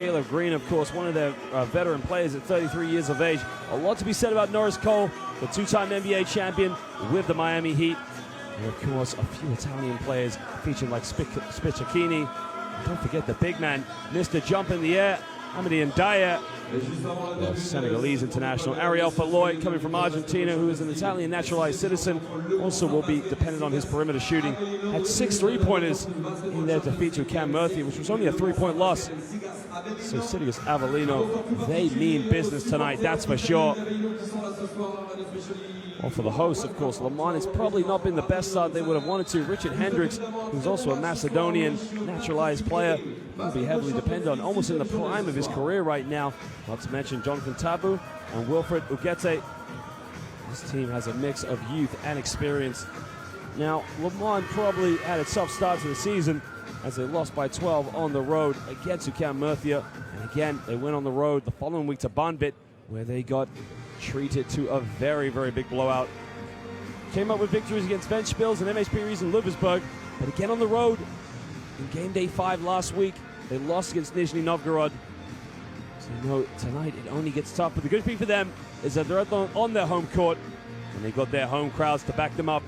Caleb Green, of course, one of their veteran players at 33 years of age. A lot to be said about Norris Cole, the two-time NBA champion with the Miami Heat. And of course, a few Italian players featuring like Spicciacchini. Don't forget the big man, Mr. Jump in the Air, Hamidi Ndiaye, the Senegalese international. Ariel Falloy, coming from Argentina, who is an Italian naturalized citizen, also will be dependent on his perimeter shooting. Had 6 3-pointers in their defeat to Cam Murphy, which was only a 3-point loss. So Sidigas Avellino, they mean business tonight, that's for sure. Well, for the hosts, of course, Le Mans has probably not been the best start they would have wanted to. Richard Hendricks, who's also a Macedonian naturalized player, will be heavily dependent on, almost in the prime of his career right now. Not to mention Jonathan Tabu and Wilfred Ugete. This team has a mix of youth and experience. Now, Le Mans probably had a tough start to the season as they lost by 12 on the road against Cam Murphy. And again, they went on the road the following week to Banbit, where they got treated to a very, very big blowout. Came up with victories against Ventspils and MHP Ries and Lubersburg, but again on the road in game day 5 last week, they lost against Nizhny Novgorod. So you know, tonight it only gets tough, but the good thing for them is that they're on their home court and they've got their home crowds to back them up.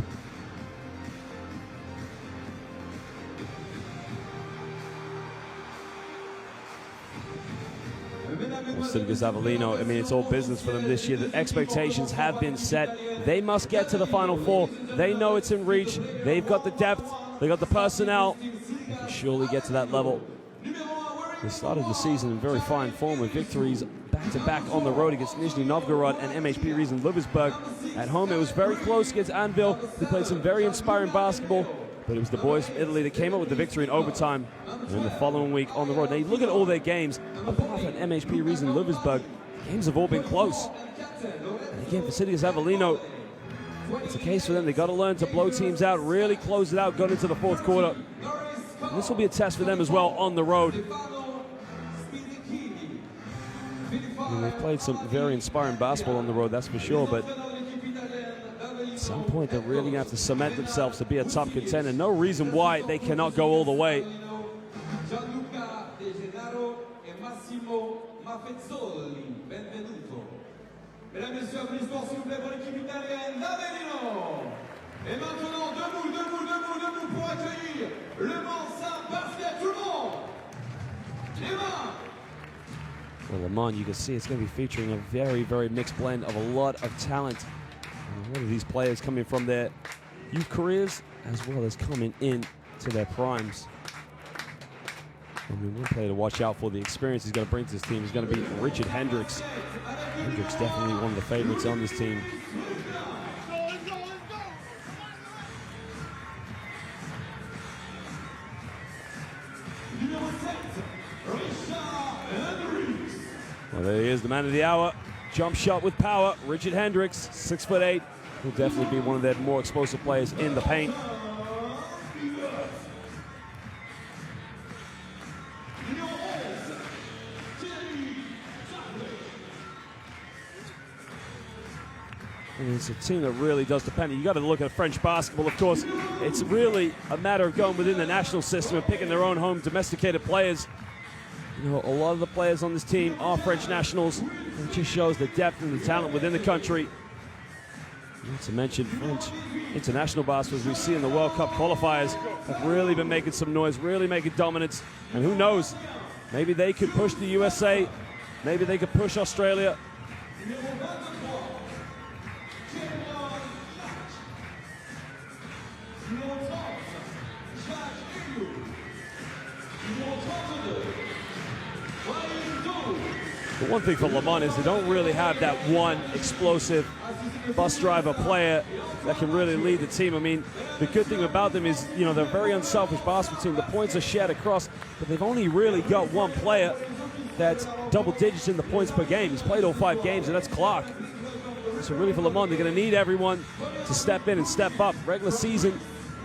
Sidigas Avellino, I mean, it's all business for them this year. The expectations have been set. They must get to the Final Four. They know it's in reach. They've got the depth. They've got the personnel. They can surely get to that level. They started the season in very fine form with victories back-to-back on the road against Nizhny Novgorod and MHP Ries and Lubersburg. At home, it was very close against Anvil. They played some very inspiring basketball, but it was the boys from Italy that came up with the victory in overtime. And then the following week on the road. Now, you look at all their games, apart from MHP Ries and Lubersburg, games have all been close. And again, for Sidigas Avellino, it's a case for them. They've got to learn to blow teams out, really close it out, got into the 4th quarter. And this will be a test for them as well on the road. I mean, they've played some very inspiring basketball on the road, that's for sure, but at some point they're really going to have to cement themselves to be a top contender. No reason why they cannot go all the way. Mesdames, Messieurs, applaudissements s'il vous plaît pour l'équipe italienne d'Avellino. Et maintenant, debout pour accueillir le Mans Sidigas, tout le monde. Les mains. Well, Le Mans, you can see it's going to be featuring a very, very mixed blend of a lot of talent. And a lot of these players coming from their youth careers as well as coming in to their primes. I mean, one player to watch out for, the experience he's going to bring to this team is going to be Richard Hendricks. Hendricks definitely one of the favorites on this team. Well, there he is, the man of the hour. Jump shot with power, Richard Hendricks, 6'8". Will definitely be one of their more explosive players in the paint. And it's a team that really does depend. You got to look at French basketball, of course. It's really a matter of going within the national system and picking their own home domesticated players. You know, a lot of the players on this team are French nationals. And it just shows the depth and the talent within the country. Not to mention French international basketball, as we see in the World Cup qualifiers, have really been making some noise, really making dominance. And who knows, maybe they could push the USA, maybe they could push Australia. The one thing for Le Mans is they don't really have that one explosive bus driver player that can really lead the team. I mean, the good thing about them is, you know, they're a very unselfish basketball team. The points are shared across, but they've only really got one player that's double digits in the points per game. He's played all 5 games, and that's Clark. So really for Le Mans, they're going to need everyone to step in and step up. Regular season,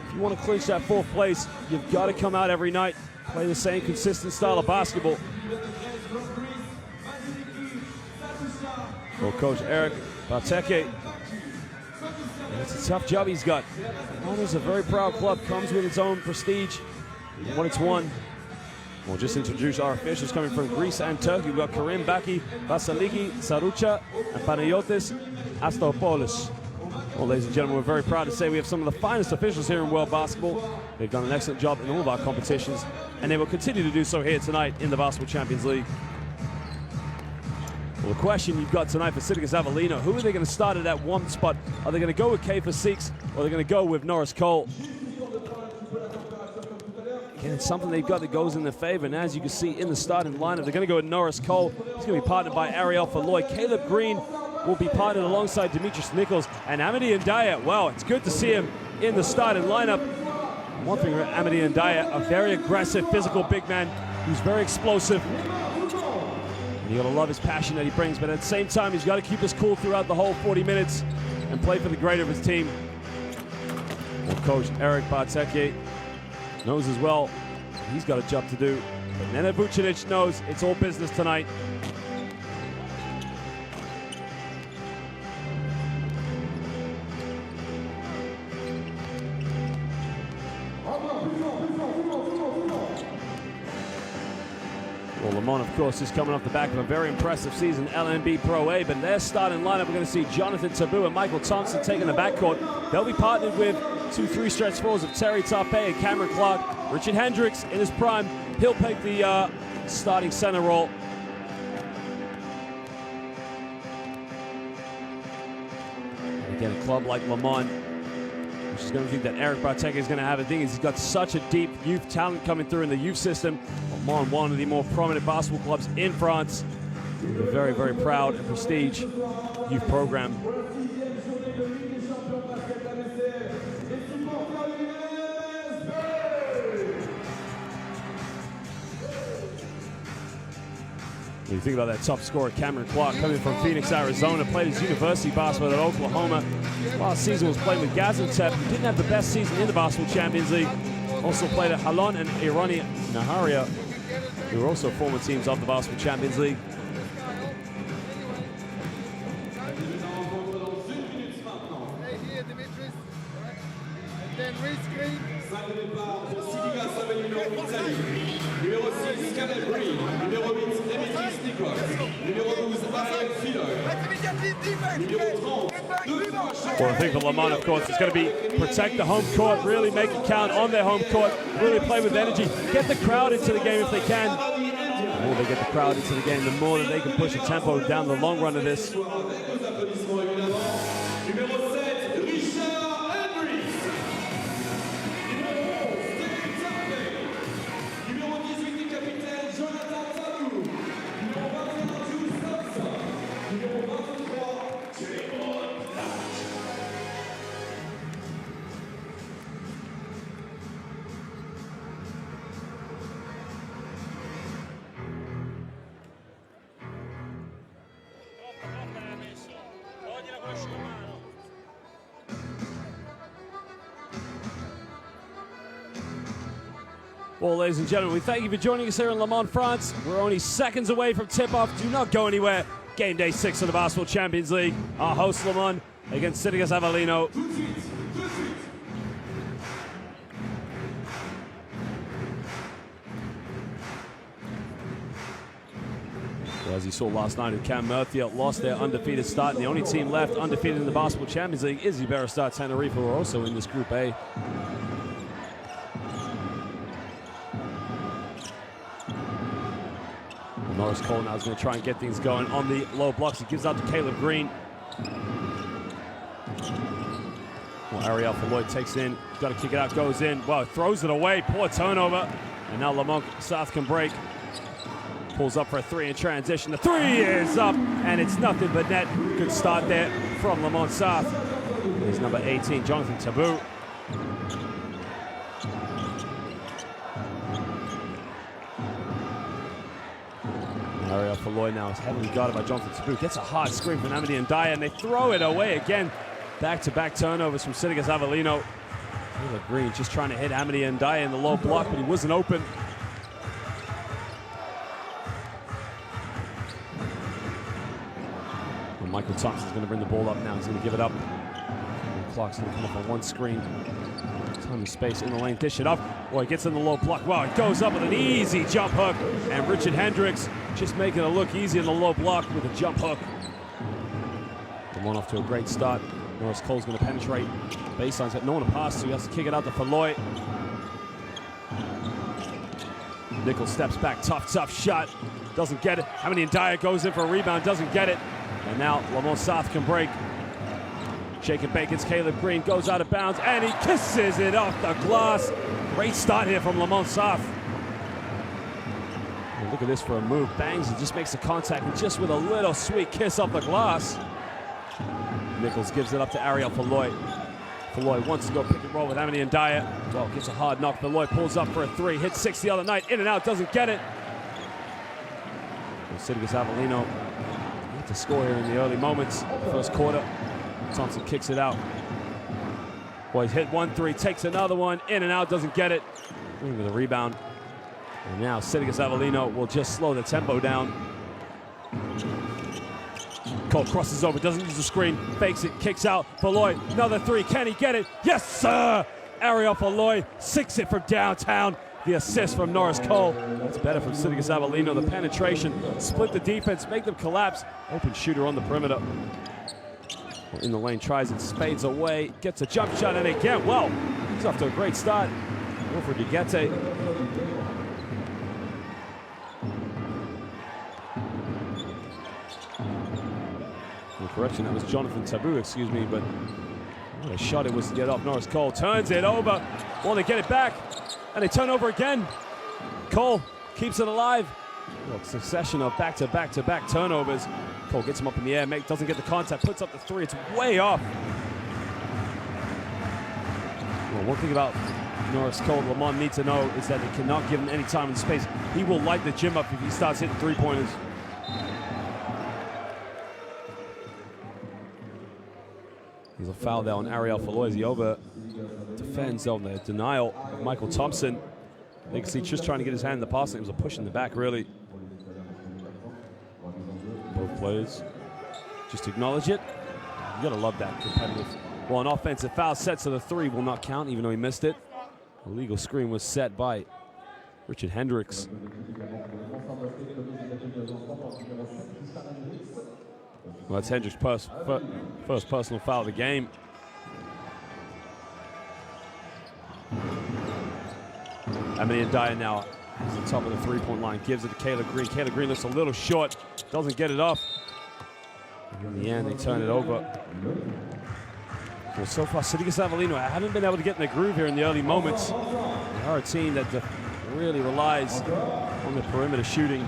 if you want to clinch that 4th place, you've got to come out every night, play the same consistent style of basketball. Well, Coach Eric Barteke, it's a tough job he's got. Le Mans is a very proud club, comes with its own prestige. When it's won, We'll just introduce our officials coming from Greece and Turkey. We've got Karim Baki, Vasiliki, Sarucha, and Panayotis Astopoulos. Well, ladies and gentlemen, we're very proud to say we have some of the finest officials here in world basketball. They've done an excellent job in all of our competitions, and they will continue to do so here tonight in the Basketball Champions League. Well, the question you've got tonight for Sidigas Avellino, who are they going to start at that one spot? Are they going to go with Kiefer Seeks, or are they going to go with Norris Cole? Again, it's something they've got that goes in their favor, and as you can see in the starting lineup, they're going to go with Norris Cole. He's going to be partnered by Ariel Falloy. Caleb Green will be partnered alongside Demetrius Nichols and Amity Ndaya. Wow, it's good to see him in the starting lineup. One thing about Amity Ndaya, a very aggressive, physical big man who's very explosive. And you got to love his passion that he brings, but at the same time, he's got to keep his cool throughout the whole 40 minutes and play for the greater of his team. Well, Coach Eric Barteke knows as well he's got a job to do. But Nenad Vucinic knows it's all business tonight. Well, Le Mans, of course, is coming off the back of a very impressive season, LNB Pro A, but their starting lineup, we're going to see Jonathan Tabou and Michael Thompson taking the backcourt. They'll be partnered with 2 3-stretch fours of Terry Tarpe and Cameron Clark. Richard Hendricks in his prime, he'll take the starting center role. And again, a club like Le Mans, which is going to think that Eric Barteke is going to have. The thing is, he's got such a deep youth talent coming through in the youth system. Le Mans, one of the more prominent basketball clubs in France. With a very, very proud and prestige youth program. When you think about that top scorer, Cameron Clark, coming from Phoenix, Arizona, played his university basketball at Oklahoma. Last season was played with Gaziantep. He didn't have the best season in the Basketball Champions League. Also played at Halon and Irani Naharia, who were also former teams of the Basketball Champions League. Sidigas Avellino, Italie. Numéro 6, Caleb Green. Numéro 8, Demetrius Nichols. Numéro 12, Ariel Falloy. Numéro 30, Well, I think for Le Mans, of course, it's going to be protect the home court, really make it count on their home court, really play with energy, get the crowd into the game if they can. The more they get the crowd into the game, the more that they can push the tempo down the long run of this. Well, ladies and gentlemen, we thank you for joining us here in Le Mans, France. We're only seconds away from tip-off. Do not go anywhere. Game day 6 of the Basketball Champions League. Our host, Le Mans, against Sidigas Avellino. Well, as you saw last night, Cam Murphy lost their undefeated start, and the only team left undefeated in the Basketball Champions League is Iberostar Tenerife, who are also in this Group A. Norris Cole now is going to try and get things going on the low blocks. He gives out to Caleb Green. Well, Ariel Falloy takes it in. Got to kick it out, goes in. Well, throws it away. Poor turnover. And now Le Mans South can break. Pulls up for a 3 in transition. The 3 is up, and it's nothing but net. Good start there from Le Mans South. Here's number 18, Jonathan Tabou. Ariel Falloy now is heavily guarded by Jonathan Tabou. Gets a hard screen from Amity Ndaya, and they throw it away again. Back-to-back turnovers from Sidigas Avellino. Caleb Green just trying to hit Amity Ndaya in the low block, but he wasn't open. Well, Michael Thompson's going to bring the ball up now. He's going to give it up. clock's going to come up on one screen. Time and space in the lane, dish it up. Boy, he gets in the low block. Wow, it goes up with an easy jump hook. And Richard Hendricks just making it look easy in the low block with a jump hook. Lamont off to a great start. Norris Cole's going to penetrate. Baseline's got no one to pass to. He has to kick it out to Falloy. Nichols steps back. Tough shot. Doesn't get it. Hamani Ndiaye goes in for a rebound. Doesn't get it. And now Lamont South can break. Shaking Bacon's Caleb Green goes out of bounds, and he kisses it off the glass. Great start here from Lamont South. And look at this for a move. Bangs and just makes the contact, and just with a little sweet kiss off the glass. Nichols gives it up to Ariel Falloy. Falloy wants to go pick and roll with Hamani Ndiaye. Well, gets a hard knock. Falloy pulls up for a three. Hit 6 the other night. In and out, doesn't get it. Sidigas Avellino had to score here in the early moments. First quarter. Thompson kicks it out. Boys hit 1-3, takes another one, in and out, doesn't get it. With a rebound. And now Sidigas Avellino will just slow the tempo down. Cole crosses over, doesn't use the screen, fakes it, kicks out. Falloy, another three, can he get it? Yes, sir! Ariel Falloy sinks it from downtown. The assist from Norris Cole. That's better from Sidigas Avellino. The penetration, split the defense, make them collapse. Open shooter on the perimeter. In the lane, tries it, spades away, gets a jump shot, and again, well, he's off to a great start. Wilfred Duguette. Correction, that was Jonathan Tabou, excuse me, but what a shot it was to get off Norris Cole. Turns it over. Well, they get it back, and they turn over again. Cole keeps it alive. Well, succession of back-to-back turnovers. Cole gets him up in the air, doesn't get the contact, puts up the three, it's way off. Well, one thing about Norris Cole, Lamont needs to know is that they cannot give him any time and space. He will light the gym up if he starts hitting three-pointers. There's a foul there on Ariel Falloy as he over defends on the denial of Michael Thompson. You can see just trying to get his hand in the pass. It was a push in the back, really. Both players just acknowledge it. You gotta love that competitive. Well, an offensive foul set, so the three will not count, even though he missed it. A legal screen was set by Richard Hendricks. Well, that's Hendricks' first personal foul of the game. Hamani Ndiaye now is the top of the three-point line, gives it to Caleb Green. Caleb Green looks a little short, doesn't get it off. And in the end, they turn it over. Well, so far, Sidigas Avellino haven't been able to get in the groove here in the early moments. They are a team that really relies on the perimeter shooting.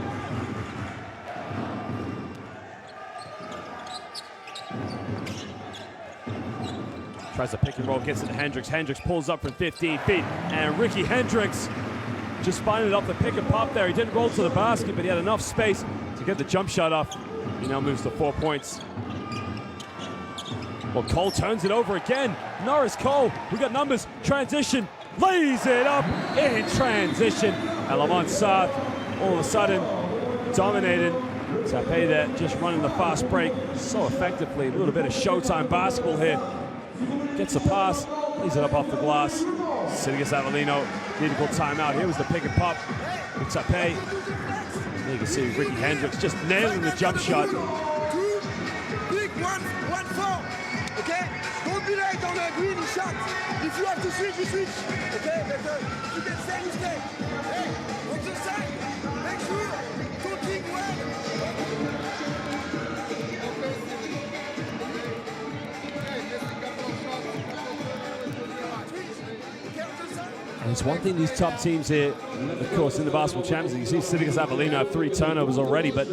Tries to pick and roll, gets it to Hendricks. Hendricks pulls up from 15 feet, and Ricky Hendricks just finding it off the pick and pop there. He didn't roll to the basket, but he had enough space to get the jump shot off. He now moves to 4 points. Well, Cole turns it over again. Norris Cole, we got numbers, transition, lays it up in transition. And Lamont South, all of a sudden, dominated. Tapé there, just running the fast break so effectively. A little bit of Showtime basketball here. Gets a pass, lays it up off the glass. Sidigas Avellino need to call timeout. Here was the pick and pop with Tapé. You can see Ricky Hendricks just nailing the jump shot. 2, big, 1, 4. Okay? Don't be late on the green shot. If you have to switch, you switch. Okay? But you can stay, you stay. Hey, on the side. Make sure. Don't think well. And it's one thing these top teams here, of course, in the basketball champions, you see Sidigas Avellino have 3 turnovers already, but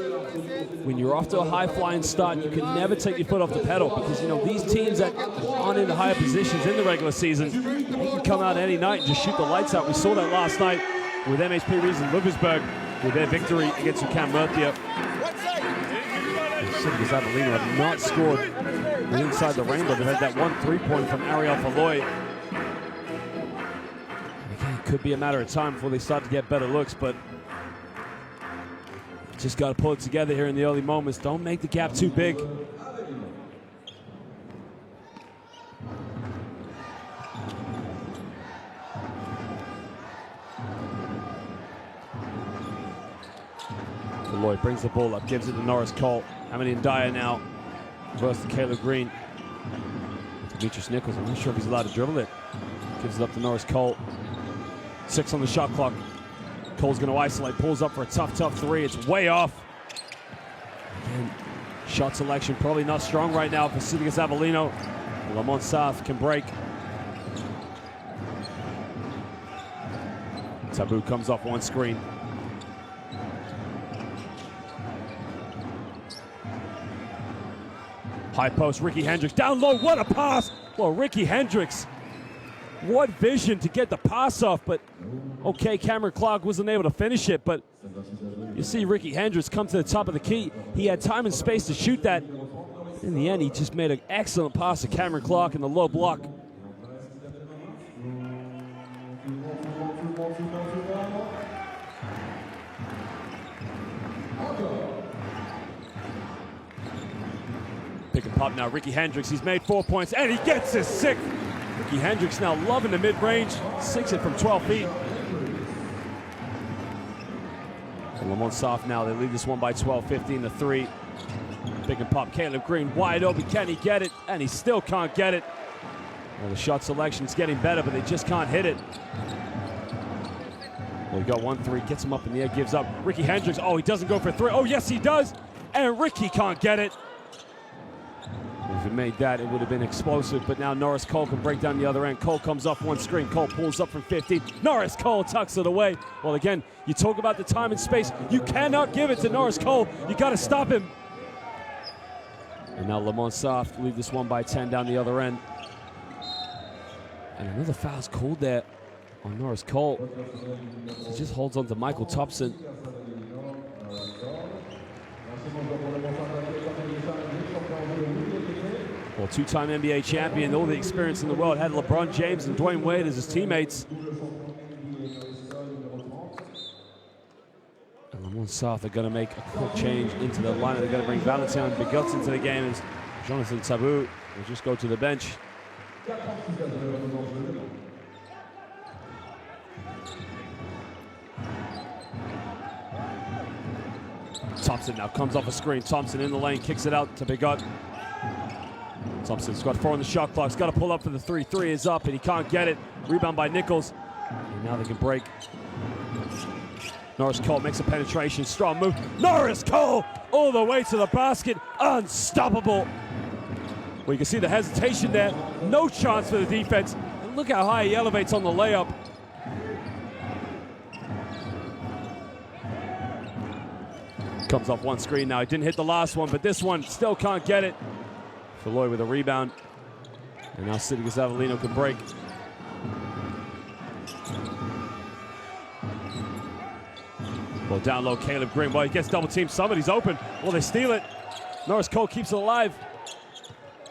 when you're off to a high-flying start, you can never take your foot off the pedal because, you know, these teams that aren't in the higher positions in the regular season, they can come out any night and just shoot the lights out. We saw that last night with MHP Rees and Ludwigsburg with their victory against UQAM Murcia. Sidigas Avellino have not scored inside the rainbow. They've had that 1 3-point from Ariel Falloy. Could be a matter of time before they start to get better looks, but just got to pull it together here in the early moments. Don't make the gap too big. Lloyd brings the ball up, gives it to Norris Cole. Hamid and Dyer now versus Caleb Green. Demetrius Nichols, I'm not sure if he's allowed to dribble it. Gives it up to Norris Cole. 6 on the shot clock. Cole's going to isolate, pulls up for a tough three. It's way off. And shot selection probably not strong right now for Sidigas Avellino. Lamont South can break. Taboo comes off one screen. High post, Ricky Hendricks down low. What a pass! Well, Ricky Hendricks, what vision to get the pass off, but okay, Cameron Clark wasn't able to finish it, but you see Ricky Hendricks come to the top of the key. He had time and space to shoot that. In the end, he just made an excellent pass to Cameron Clark in the low block. Pick and pop now, Ricky Hendricks, he's made 4 points, and he gets his 6th. Ricky Hendricks now loving the mid-range, sinks it from 12 feet. And Lamont Soft now, they lead this one by 12, 15-3. Pick and pop, Caleb Green wide open, can he get it? And he still can't get it. Well, the shot selection's getting better, but they just can't hit it. Well, he got 1-3, gets him up in the air, gives up. Ricky Hendricks, oh, he doesn't go for 3. Oh, yes, he does. And Ricky can't get it. If it made that, it would have been explosive, but now Norris Cole can break down the other end. Cole comes off one screen. Cole pulls up from 15. Norris Cole tucks it away. Well, again, you talk about the time and space. You cannot give it to Norris Cole. You got to stop him. And now Lamont Soft lead this one by 10 down the other end. And another foul's called there on Norris Cole. He just holds on to Michael Thompson. Well, two-time NBA champion, all the experience in the world, had LeBron James and Dwayne Wade as his teammates. And Lamont South are going to make a quick change into the lineup. They're going to bring Valentin Bigots into the game as Jonathan Tabou will just go to the bench. Thompson now comes off a screen. Thompson in the lane, kicks it out to Bigot. Thompson's got 4 on the shot clock. He's got to pull up for the 3. 3 is up, and he can't get it. Rebound by Nichols. And now they can break. Norris Cole makes a penetration. Strong move. Norris Cole all the way to the basket. Unstoppable. Well, you can see the hesitation there. No chance for the defense. And look how high he elevates on the layup. Comes off one screen now. He didn't hit the last one, but this one still can't get it. Lloyd with a rebound. And now Sidigas Avellino can break. Well, down low, Caleb Green. Well, he gets double teamed. Somebody's open. Well, they steal it. Norris Cole keeps it alive.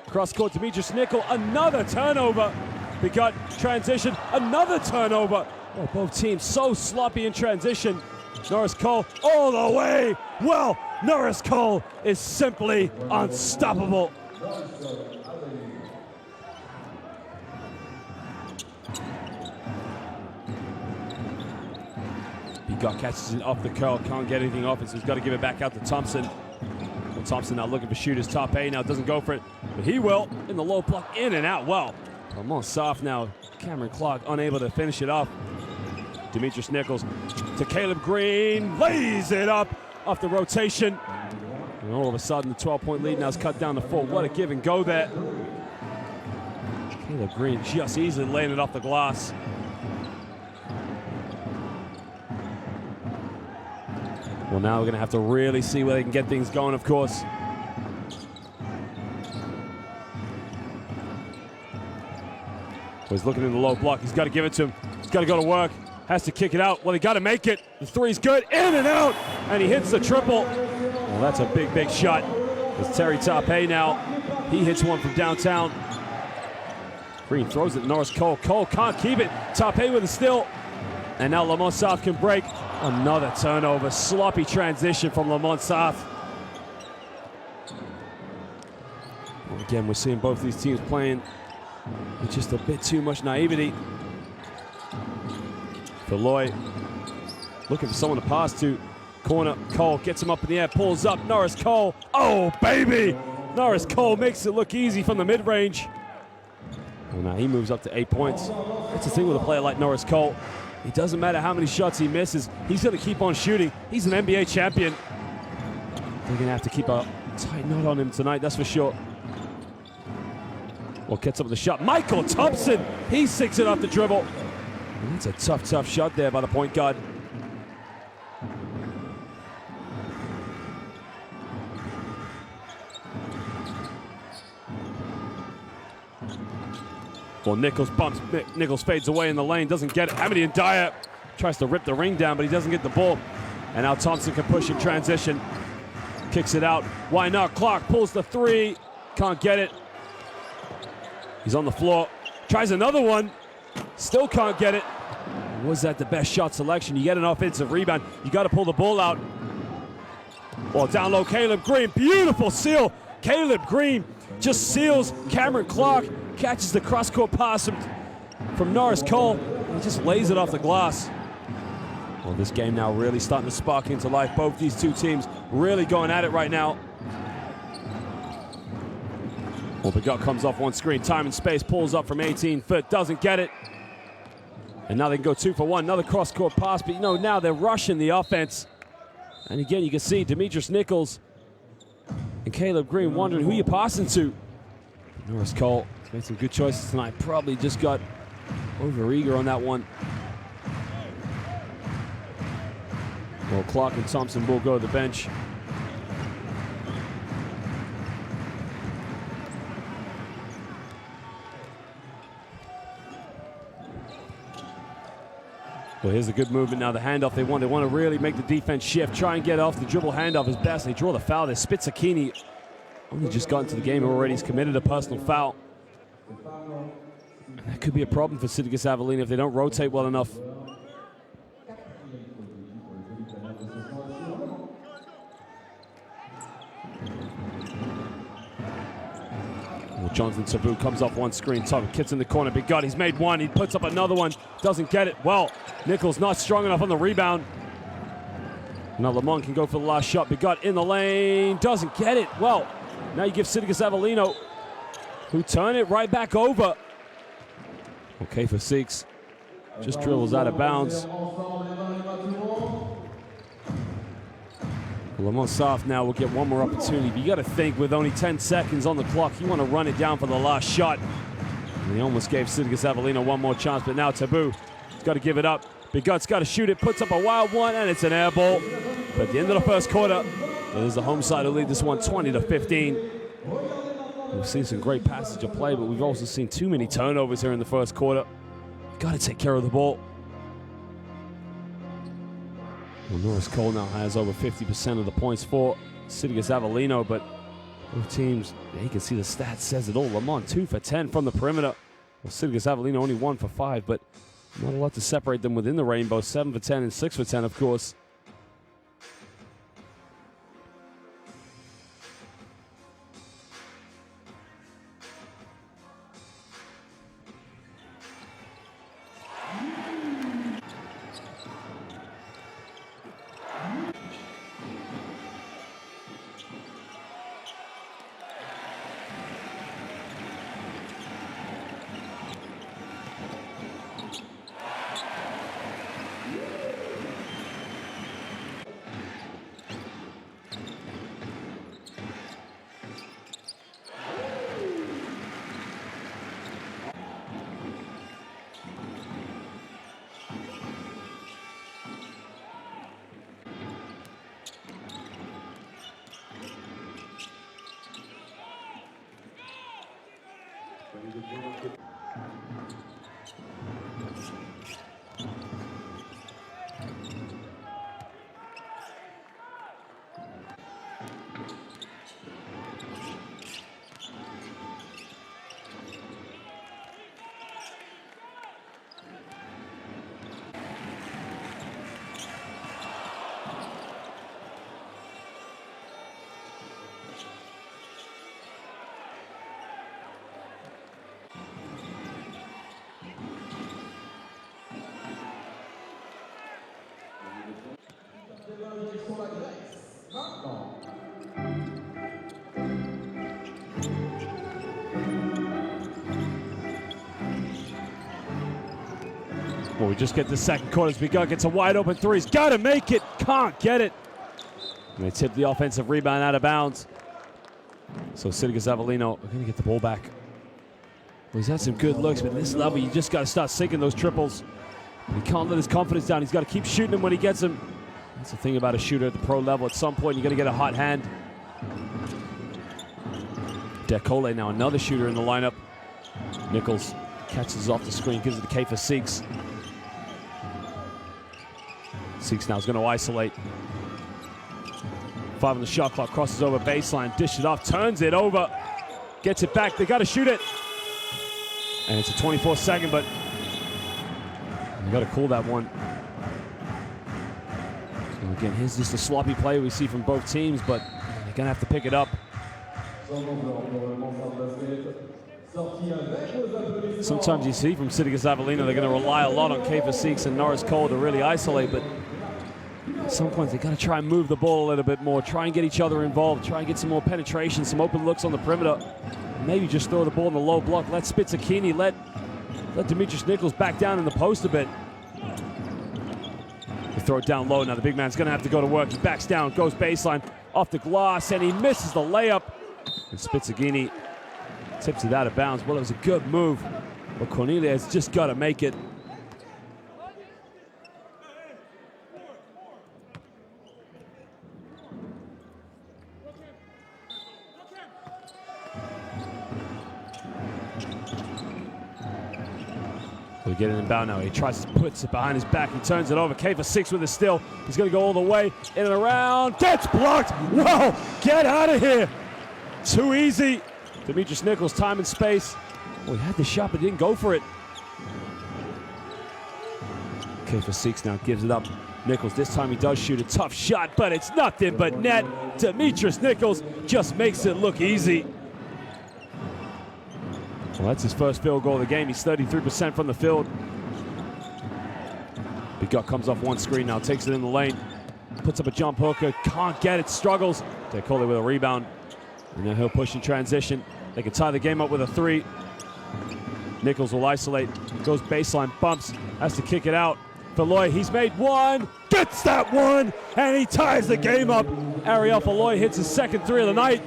Cross court, Demetrius Nichols. Another turnover. They got transition. Another turnover. Well, both teams so sloppy in transition. Norris Cole all the way. Well, Norris Cole is simply unstoppable. Bigot catches it off the curl, can't get anything off it, so he's got to give it back out to Thompson. Well, Thompson now looking for shooters, top A now, doesn't go for it, but he will in the low block, in and out. Well, Lamont Soft now, Cameron Clark unable to finish it off. Demetrius Nichols to Caleb Green, lays it up off the rotation. And all of a sudden, the 12-point lead now is cut down to 4. What a give and go there. Caleb Green just easily laying it off the glass. Well, now we're going to have to really see where they can get things going, of course. Well, he's looking in the low block. He's got to give it to him. He's got to go to work. Has to kick it out. Well, he got to make it. The 3's good. In and out. And he hits the triple. Well, that's a big, big shot. It's Terry Tapé now. He hits one from downtown. Green throws it to Norris Cole. Cole can't keep it. Tapé with a steal. And now Lamont South can break. Another turnover. Sloppy transition from Lamont South. Well, again, we're seeing both these teams playing with just a bit too much naivety. For Lloyd, looking for someone to pass to. Corner, Cole gets him up in the air, pulls up, Norris Cole. Oh, baby! Norris Cole makes it look easy from the mid-range. Well, now he moves up to 8 points. That's the thing with a player like Norris Cole. It doesn't matter how many shots he misses. He's going to keep on shooting. He's an NBA champion. They're going to have to keep a tight knot on him tonight, that's for sure. Well, gets up with the shot. Michael Thompson, he sinks it off the dribble. And that's a tough, tough shot there by the point guard. Well, Nichols bumps, Nichols fades away in the lane, doesn't get it. Hamidi and Dyer tries to rip the ring down, but he doesn't get the ball. And now Thompson can push in transition. Kicks it out. Why not? Clark pulls the three. Can't get it. He's on the floor. Tries another one. Still can't get it. Was that the best shot selection? You get an offensive rebound. You got to pull the ball out. Well, down low, Caleb Green. Beautiful seal. Caleb Green just seals Cameron Clark. Catches the cross-court pass from Norris Cole. He just lays it off the glass. Well, this game now really starting to spark into life. Both these two teams really going at it right now. Well, Bigot comes off one screen. Time and space, pulls up from 18 foot. Doesn't get it. And now they can go 2 for 1. Another cross-court pass. But, you know, now they're rushing the offense. And again, you can see Demetrius Nichols and Caleb Green wondering who you're passing to. Norris Cole made some good choices tonight. Probably just got over-eager on that one. Well, Clark and Thompson will go to the bench. Well, here's a good movement now. The handoff they want to really make the defense shift. Try and get off the dribble handoff as best. They draw the foul there. Spitzakini only just got into the game already. He's committed a personal foul. And that could be a problem for Sidigas Avellino if they don't rotate well enough. Well, Jonathan Taboo comes off one screen. Kits in the corner. Big God, he's made one. He puts up another one. Doesn't get it. Well, Nichols not strong enough on the rebound. Now Lamont can go for the last shot. Big God in the lane. Doesn't get it. Well, now you give Sidigas Avellino, who turn it right back over. Okay for Seeks. Just dribbles out of bounds. Lamont Soft now will get one more opportunity. But you got to think with only 10 seconds on the clock, you want to run it down for the last shot. And he almost gave Sidigas Avellino one more chance, but now Taboo has got to give it up. Big Gut's got to shoot it, puts up a wild one, and it's an air ball. But at the end of the first quarter, there's the home side who lead this one 20-15. We've seen some great passage of play, but we've also seen too many turnovers here in the first quarter. Got to take care of the ball. Well, Norris Cole now has over 50% of the points for Sidigas Avellino, but both teams, you can see the stats says it all. Lamont 2 for 10 from the perimeter. Well, Sidigas Avellino only 1 for 5, but not a lot to separate them within the rainbow. 7 for 10 and 6 for 10, of course. direction la Grèce. Maintenant. Well, we just get the second quarter as Bigot gets a wide open three. He's got to make it. Can't get it. And they tip the offensive rebound out of bounds. So Sidigas Avellino are going to get the ball back. Well, he's had some good looks, but at this level, you just got to start sinking those triples. But he can't let his confidence down. He's got to keep shooting them when he gets them. That's the thing about a shooter at the pro level. At some point, you're going to get a hot hand. Decole now another shooter in the lineup. Nichols catches off the screen, gives it to K for Seeks. Seeks now is going to isolate. 5 on the shot clock, crosses over baseline, dish it off, turns it over, gets it back. They got to shoot it. And it's a 24-second, but you got to call that one. So again, here's just a sloppy play we see from both teams, but they're going to have to pick it up. Sometimes you see from Sidigas Avellino, they're going to rely a lot on K for Seeks and Norris Cole to really isolate, but at some points they got to try and move the ball a little bit more, try and get each other involved, try and get some more penetration, some open looks on the perimeter. Maybe just throw the ball in the low block, let Spitzakini, let Demetrius Nichols back down in the post a bit. They throw it down low now. The big man's going to have to go to work. He backs down, goes baseline, off the glass, and he misses the layup. And Spitzakini tips it out of bounds. Well, it was a good move, but Cornelia has just got to make it. We get it inbound now. He tries to put it behind his back. He turns it over. K for 6 with a steal. He's going to go all the way in and around. Gets blocked. Whoa! Get out of here. Too easy. Demetrius Nichols, time and space. Well, he had the shot, but didn't go for it. K for 6 now gives it up. Nichols, this time he does shoot a tough shot, but it's nothing but net. Demetrius Nichols just makes it look easy. Well, that's his first field goal of the game. He's 33% from the field. Bigot comes off one screen now, takes it in the lane, puts up a jump hooker, can't get it, struggles. They call it with a rebound. And now he'll push in transition. They can tie the game up with a 3. Nichols will isolate, goes baseline, bumps, has to kick it out. Falloy, he's made one, gets that one, and he ties the game up. Ariel Falloy hits his second 3 of the night.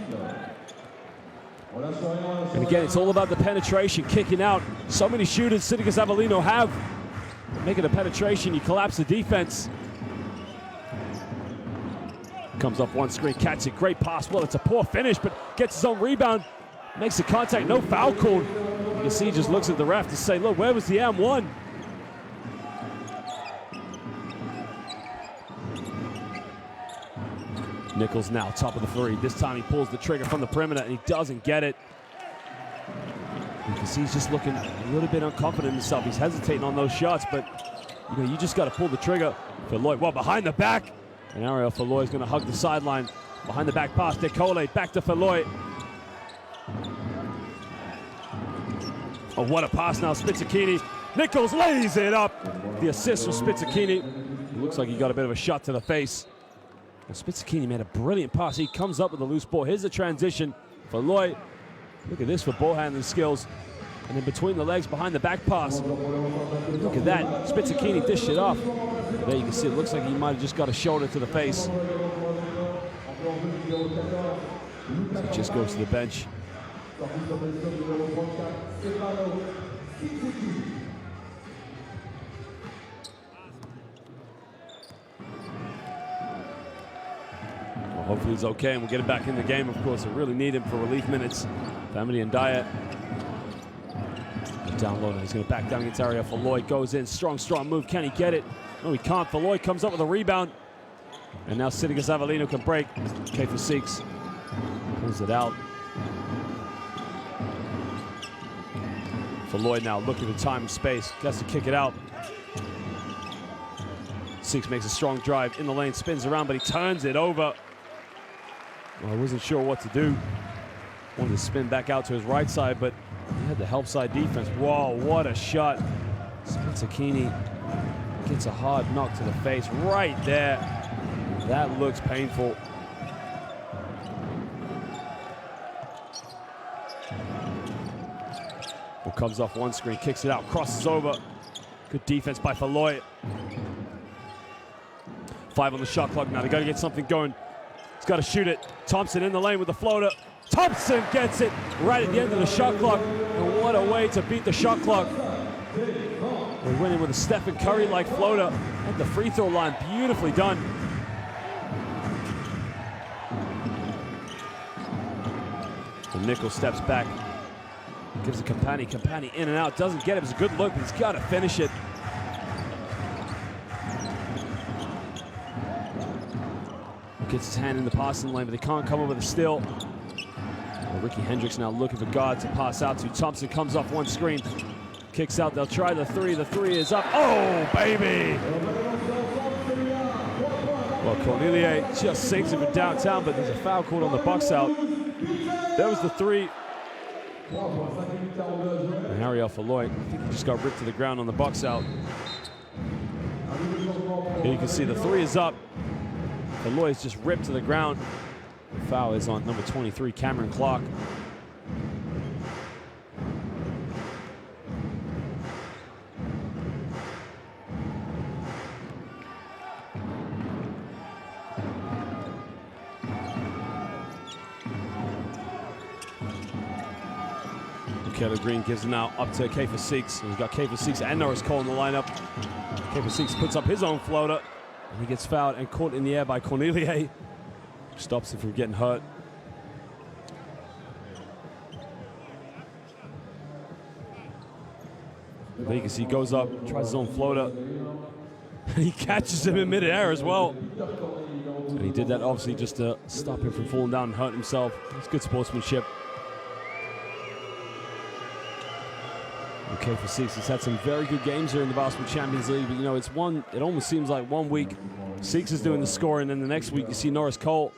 And again, it's all about the penetration, kicking out. So many shooters Sidigas Avellino have. Making a penetration, you collapse the defense. Comes off one screen, catches it, great pass. Well, it's a poor finish, but gets his own rebound. Makes the contact, no foul called. You can see he just looks at the ref to say, look, where was the M1? Nichols now, top of the 3. This time he pulls the trigger from the perimeter and he doesn't get it. You can see he's just looking a little bit unconfident in himself. He's hesitating on those shots, but you know, you just got to pull the trigger. Falloy, well, behind the back. And Ariel Falloy is going to hug the sideline. Behind the back pass, Decole, back to Falloy. Oh, what a pass now, Spitzakini. Nichols lays it up. The assist from Spitzakini. Looks like he got a bit of a shot to the face. Well, Spitzakini made a brilliant pass. He comes up with a loose ball. Here's the transition. Falloy, look at this for ball handling skills. And then between the legs, behind the back pass. Look at that. Spitzakini dished it off. There you can see it looks like he might have just got a shoulder to the face. So he just goes to the bench. Hopefully he's okay and we'll get him back in the game. Of course, we really need him for relief minutes. Family and Dyer. Down low now. He's going to back down against Ariel Falloy. Goes in. Strong move. Can he get it? No, he can't. Falloy comes up with a rebound. And now Sidigas Avellino can break. K for 6. Pulls it out. Falloy now looking for time and space. Gets to kick it out. 6 makes a strong drive in the lane. Spins around, but he turns it over. Well, I wasn't sure what to do. Wanted to spin back out to his right side, but he had the help side defense. Whoa, what a shot. Spitzakini gets a hard knock to the face right there. That looks painful. Well, comes off one screen, kicks it out, crosses over. Good defense by Falloy. 5 on the shot clock now. They got to get something going. He's got to shoot it. Thompson in the lane with the floater. Thompson gets it right at the end of the shot clock. And what a way to beat the shot clock. We went in with a Stephen Curry-like floater at the free throw line. Beautifully done. The Nickel steps back. Gives it Campani. Campani in and out. Doesn't get it. It was a good look, but he's got to finish it. Gets his hand in the passing lane, but they can't come up with a steal. Well, Ricky Hendricks now looking for guard to pass out to. Thompson comes off one screen. Kicks out. They'll try the three. The three is up. Oh, baby! Well, Cornelier just sinks it from downtown, but there's a foul called on the box out. There was the three. And Ariel Falloy, I think he just got ripped to the ground on the box out. Here you can see the three is up. Falloy is just ripped to the ground. The foul is on number 23, Cameron Clark. Kelly Green gives it now up to K for Seeks. He's got K for Seeks and Norris Cole in the lineup. K for Seeks puts up his own floater. And he gets fouled and caught in the air by Cornelier. Stops him from getting hurt. There you can see he goes up, tries his own floater. And he catches him in midair as well. And he did that obviously just to stop him from falling down and hurt himself. It's good sportsmanship. Okay, for Seeks, he's had some very good games here in the Basketball Champions League, but you know, it almost seems like one week Seeks is doing the scoring, and then the next week you see Norris Cole.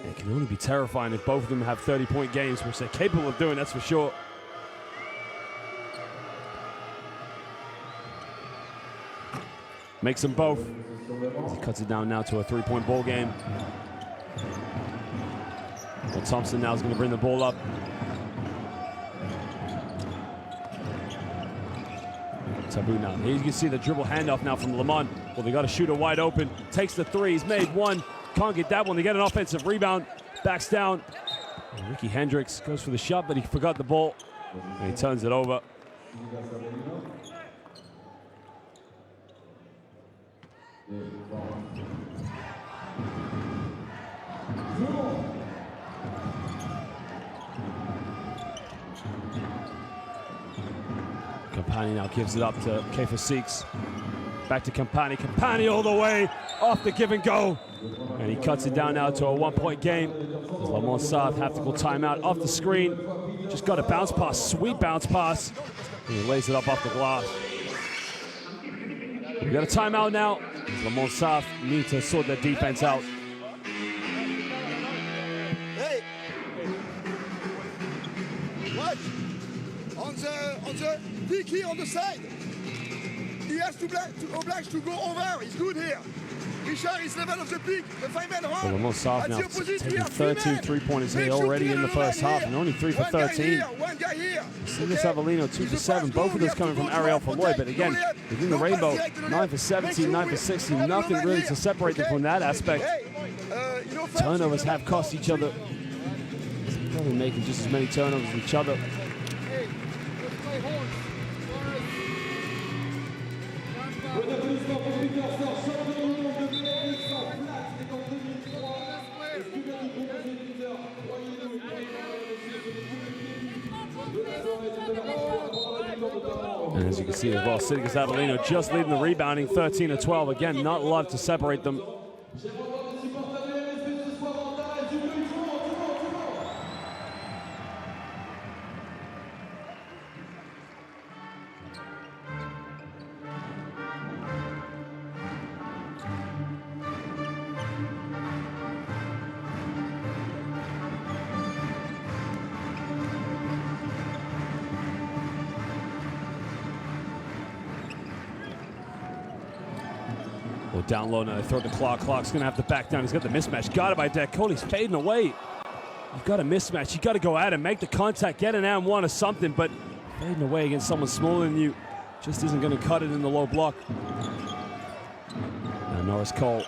It can only be terrifying if both of them have 30-point games, which they're capable of doing, that's for sure. Makes them both. He cuts it down now to a 3-point ball game. Well, Thompson now is going to bring the ball up. Taboo now. Here you can see the dribble handoff now from Lamont. Well, they got a shooter wide open. Takes the three. He's made one. Can't get that one. They get an offensive rebound. Backs down. And Ricky Hendricks goes for the shot, but he forgot the ball. And he turns it over. Campani now gives it up to K for Seeks. Back to Campani. Campani all the way off the give and go. And he cuts it down now to a 1-point game. Lamont South have to call timeout off the screen. Just got a bounce pass, sweet bounce pass. And he lays it up off the glass. We got a timeout now. Lamont South need to sort their defense out. Hey! Watch! On the pick here on the side. He has to oblige to go over. He's good here. Richard is level of the pick. The 5-man run. Well, Lamont South now taking 13 three-pointers here already in the first half, and only 3 for 13. Sidigas Avellino 2 for 7. Both of those coming from Ariel Falloy, but again, within the rainbow, 9 for 17, 9 for 16. Nothing really to separate them from that aspect. Turnovers have cost each other. Probably making just as many turnovers as each other. And as you can see as well, Sidigas Avellino just leading the rebounding, 13 to 12. Again, not a lot to separate them. Well, Well, down low now, they throw the Clark. Clark's going to have to back down. He's got the mismatch. Got it by Deck. Cody's fading away. You've got a mismatch. You've got to go at him, make the contact, get an and one or something, but fading away against someone smaller than you just isn't going to cut it in the low block. Now Norris Cole.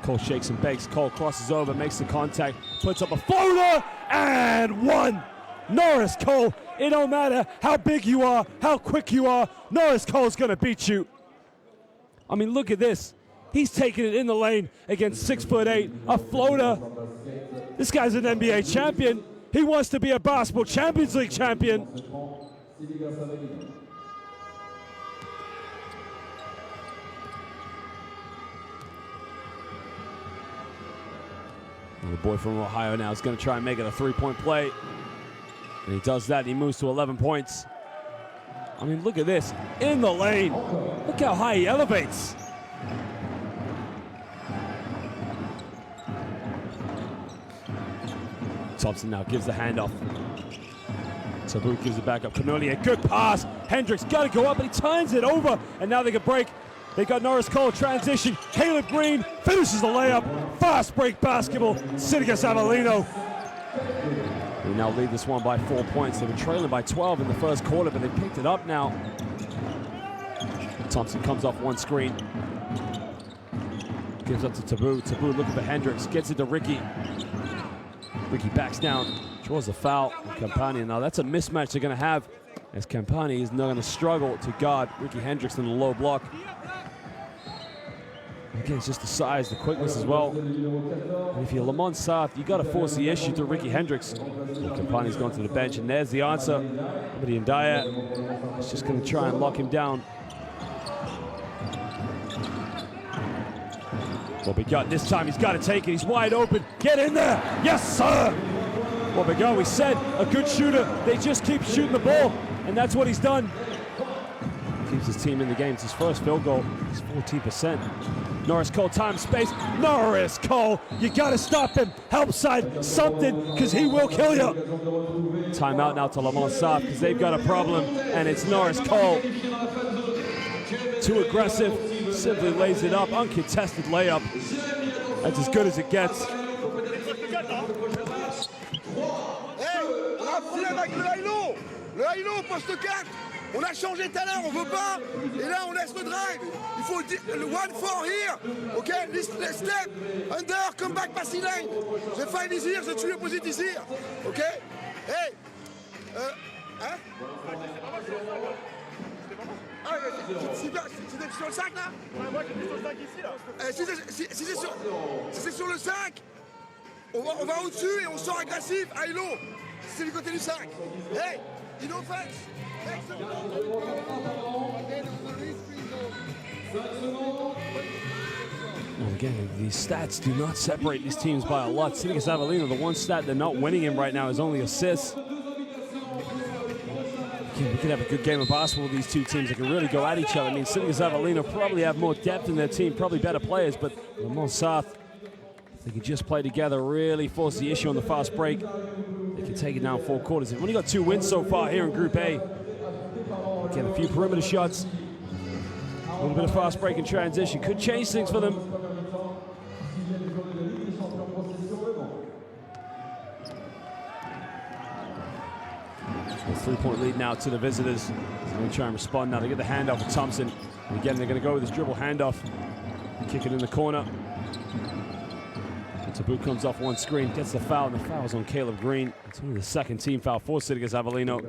Cole shakes and bakes. Cole crosses over, makes the contact, puts up a floater, and one. Norris Cole, it don't matter how big you are, how quick you are, Norris Cole's going to beat you. I mean, look at this. He's taking it in the lane against 6'8", a floater. This guy's an NBA champion. He wants to be a basketball Champions League champion. And the boy from Ohio now is going to try and make it a three-point play. And he does that, and he moves to 11 points. I mean, look at this. In the lane. Look how high he elevates. Thompson now gives the handoff. Taboo gives it back up. Cornelier, good pass. Hendricks got to go up, but he turns it over, and now they can break. They got Norris Cole transition. Caleb Green finishes the layup. Fast break basketball. Sidigas Avellino. They now lead this one by 4 points. They were trailing by 12 in the first quarter, but they picked it up now. Thompson comes off one screen. Gives up to Taboo. Taboo looking for Hendricks. Gets it to Ricky. Ricky backs down, draws a foul. Campani, now that's a mismatch they're going to have, as Campani is not going to struggle to guard Ricky Hendricks in the low block. Again, it's just the size, the quickness as well. And if you're Lamont South, you got to force the issue to Ricky Hendricks. Campani's gone to the bench, and there's the answer. Amity Ndiaye is just going to try and lock him down. Well, this time he's got to take it. He's wide open. Get in there. Yes, sir. Well, we said a good shooter. They just keep shooting the ball, and that's what he's done. Keeps his team in the game. It's his first field goal. He's 14%. Norris Cole, time, space. Norris Cole, you got to stop him. Help side, something, because he will kill you. Timeout now to Lamont South, because they've got a problem, and it's Norris Cole. Too aggressive. Simply lays it up, uncontested layup. That's as good as it gets. Hey, on a filé avec le high-low. Le high-low, poste 4. On a changé tout à l'heure, on veut pas. Et là, on laisse le drive. Il faut le 1-4 here. OK? Les step, under, come back, passing lane. The find is here, the true opposite is here. OK? Hey. Hein? Ah, c'est sur le 5 là? Ouais, moi j'ai mis sur le 5 ici là. Si c'est sur le 5, on va au-dessus et on sort agressif, high low. C'est du côté du 5. Hey, in offense. Well, again, these stats do not separate these teams by a lot. Sidigas Avellino, the one stat they're not winning in right now is only assists. We could have a good game of basketball with these two teams that can really go at each other. I mean, Sidigas Avellino probably have more depth in their team, probably better players, but Lamont South, if they can just play together, really force the issue on the fast break, they can take it down 4 quarters. They've only got 2 wins so far here in Group A. Again, a few perimeter shots, a little bit of fast break and transition. Could change things for them. A 3-point lead now to the visitors. They're going to try and respond now. They get the handoff to Thompson. And again, they're going to go with this dribble handoff. Kick it in the corner. Taboo comes off one screen, gets the foul, and the foul's on Caleb Green. It's only the second team foul for Sidigas Avellino.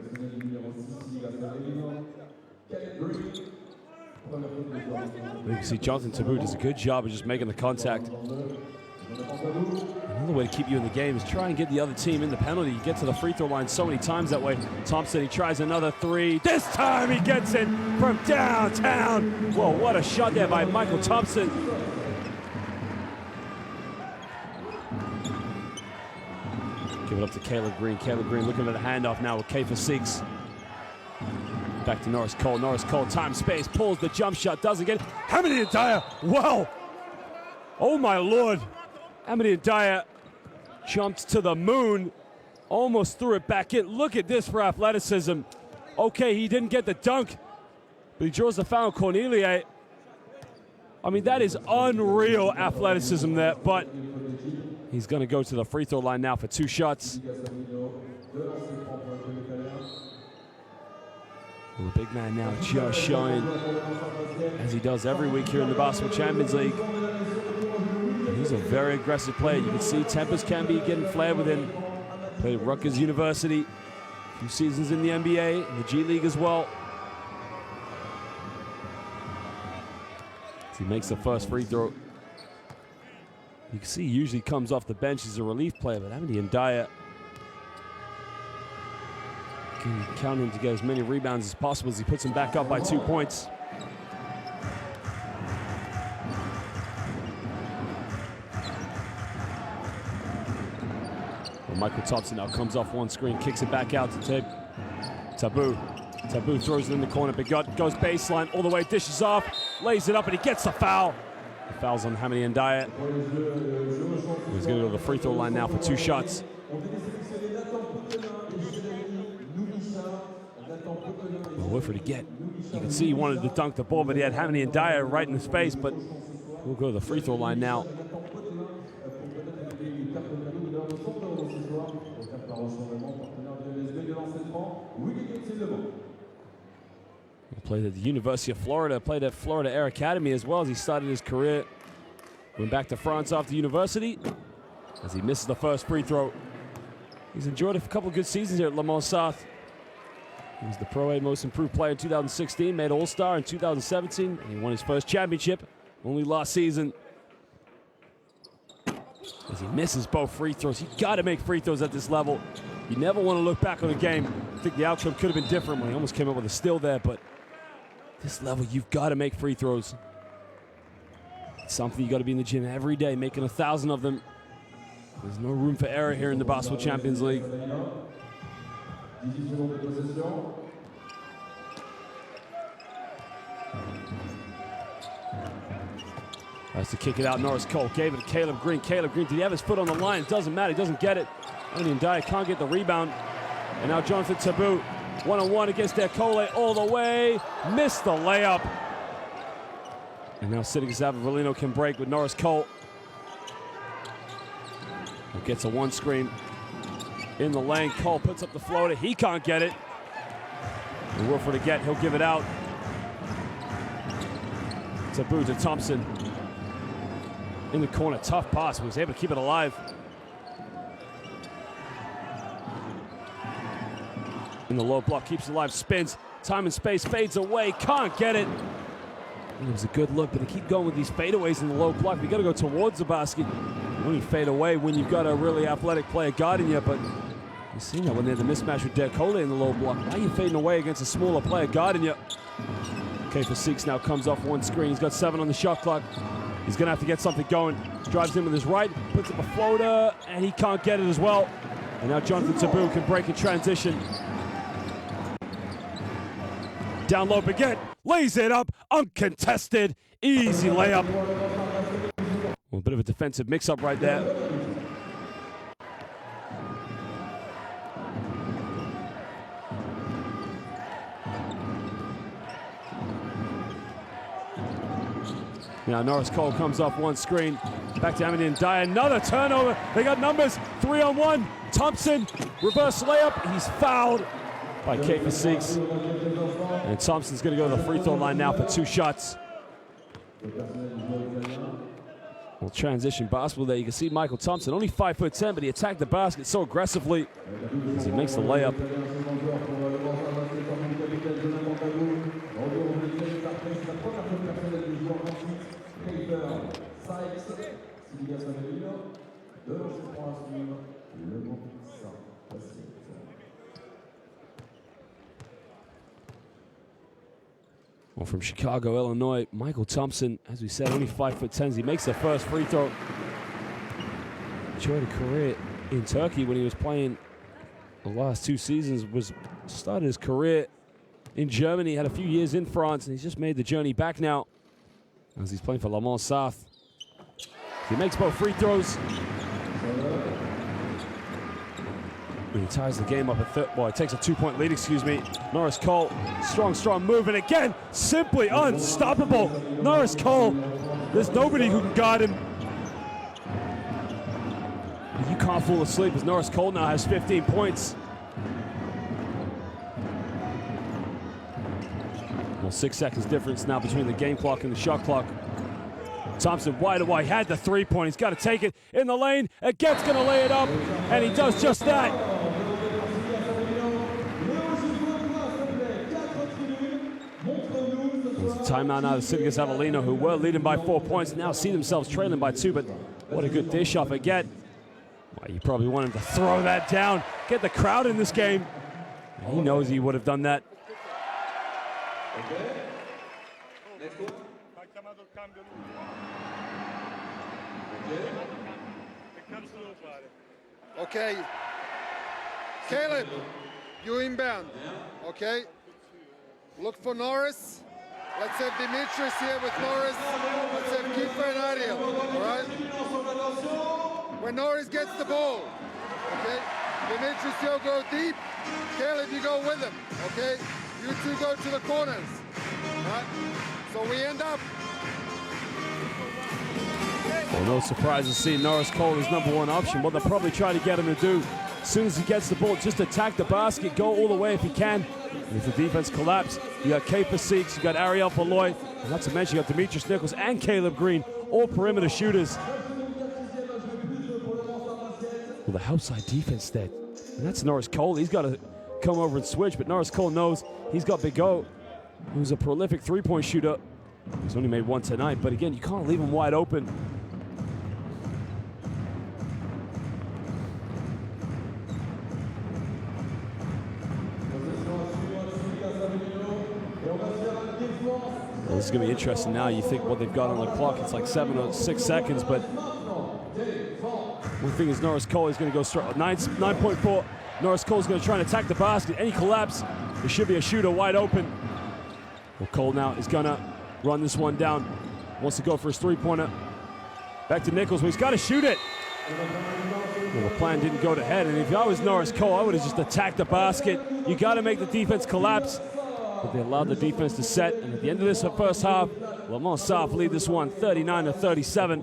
You can see Jonathan Taboo does a good job of just making the contact. Another way to keep you in the game is try and get the other team in the penalty. You get to the free throw line so many times that way. Thompson, he tries another 3. This time he gets it from downtown. Whoa, what a shot there by Michael Thompson. Give it up to Caleb Green. Caleb Green looking at a handoff now with K for 6. Back to Norris Cole. Norris Cole, time, space, pulls the jump shot, doesn't get it. Amity Ndiaye, wow. Oh my Lord. Amity Ndiaye jumped to the moon, almost threw it back in. Look at this for athleticism. Okay, he didn't get the dunk, but he draws the foul. Cornelier. I mean, that is unreal athleticism there, but he's going to go to the free throw line now for 2 shots. Well, the big man now just showing, as he does every week here in the Basketball Champions League. And he's a very aggressive player. You can see tempers can be getting flared with him. Played at Rutgers University, a few seasons in the NBA, in the G League as well. As he makes the first free throw. You can see he usually comes off the bench. He's a relief player, but Hamdi Ndiaye can count him to get as many rebounds as possible as he puts him back up by 2 points. Well, Michael Thompson now comes off one screen, kicks it back out to Taboo. Taboo throws it in the corner, but goes baseline all the way, dishes off, lays it up, and he gets the foul. The foul's on Hamdi Ndiaye. He's going to go to the free throw line now for 2 shots. Well, Woodford again. You can see he wanted to dunk the ball, but he had Hamdi Ndiaye right in his face, but we'll go to the free throw line now. He played at the University of Florida, played at Florida Air Academy as well as he started his career. Went back to France after university as he misses the first free throw. He's enjoyed a couple of good seasons here at Le Mans South. He was the Pro A Most Improved Player in 2016, made All-Star in 2017, and he won his first championship only last season. As he misses both free throws, you got to make free throws at this level. You never want to look back on a game. I think the outcome could have been different when he almost came up with a steal there, but this level, you've got to make free throws. It's something you got to be in the gym every day, making 1,000 of them. There's no room for error here in the Basketball Champions League. Has to kick it out. Norris Cole gave it to Caleb Green. Caleb Green, did he have his foot on the line? It doesn't matter. He doesn't get it. Hamdi Ndiaye can't get the rebound. And now Jonathan Taboo, one-on-one against Dercole all the way. Missed the layup. And now Sidigas Avellino can break with Norris Cole. He gets a one screen in the lane. Cole puts up the floater. He can't get it. And Wilford again, he'll give it out. Taboo to Thompson. In the corner, tough pass. He was able to keep it alive. In the low block, keeps it alive, spins. Time and space, fades away, can't get it. It was a good look, but they keep going with these fadeaways in the low block. You got to go towards the basket. You only fade away when you've got a really athletic player guarding you, but you've seen that when they're the mismatch with Dercole in the low block. Why are you fading away against a smaller player guarding you? K4-6 now comes off one screen. He's got 7 on the shot clock. He's going to have to get something going. Drives in with his right, puts up a floater, and he can't get it as well. And now Jonathan Taboo can break in transition. Down low again, lays it up, uncontested, easy layup. Well, a bit of a defensive mix-up right there. Now Norris Cole comes off one screen. Back to Hamdi Ndiaye, another turnover. They got numbers, 3-on-1. Thompson, reverse layup. He's fouled by K4-6. And Thompson's gonna go to the free throw line now for 2 shots. Well, transition basketball there. You can see Michael Thompson, only 5'10", but he attacked the basket so aggressively as he makes the layup. Well, from Chicago, Illinois, Michael Thompson, as we said, only 5'10". He makes the first free throw. Enjoyed a career in Turkey when he was playing the last 2 seasons. Started his career in Germany, had a few years in France, and he's just made the journey back now as he's playing for Le Mans South. He makes both free throws. And he ties the game up at third. Well, he takes a 2-point lead, excuse me. Norris Cole, strong move, and again, simply unstoppable. Norris Cole There's nobody who can guard him. You can't fall asleep as Norris Cole now has 15 points. Well, 6 seconds difference now between the game clock and the shot clock. Thompson wide away, had the three-point. He's got to take it in the lane. Again's going to lay it up, and he does just that. Timeout now to Sidigas Avellino, who were leading by 4 points, now see themselves trailing by 2, but what a good dish off again. Well, you probably want him to throw that down, get the crowd in this game. He knows he would have done that. Okay. Caleb, you inbound, okay? Look for Norris. Let's have Dimitris here with Norris. Let's have Kiefer and Ariel, all right? When Norris gets the ball, okay? Dimitris, you'll go deep. Caleb, you go with him, okay? You two go to the corners, all right? So we end up. Well, no surprise to see Norris Cole as #1 option. What they'll probably try to get him to do as soon as he gets the ball, just attack the basket, go all the way if he can. And if the defense collapse, you got Kiefer Seeks, you got Ariel Falloy, and not to mention you got Demetrius Nichols and Caleb Green, all perimeter shooters. Well, the outside defense there, and that's Norris Cole. He's got to come over and switch, but Norris Cole knows he's got Big O, who's a prolific three-point shooter. He's only made one tonight, but again, you can't leave him wide open. Well, this is going to be interesting now. You think what they've got on the clock, it's like 7 or 6 seconds, but one thing is Norris Cole is going to go straight. 9.4. Norris Cole's going to try and attack the basket. Any collapse, there should be a shooter wide open. Well, Cole now is going to run this one down. Wants to go for his three-pointer. Back to Nichols, but he's got to shoot it. Well, the plan didn't go to head, and if I was Norris Cole, I would have just attacked the basket. You got to make the defense collapse. But they allowed the defense to set, and at the end of this first half, Mans South lead this one 39-37.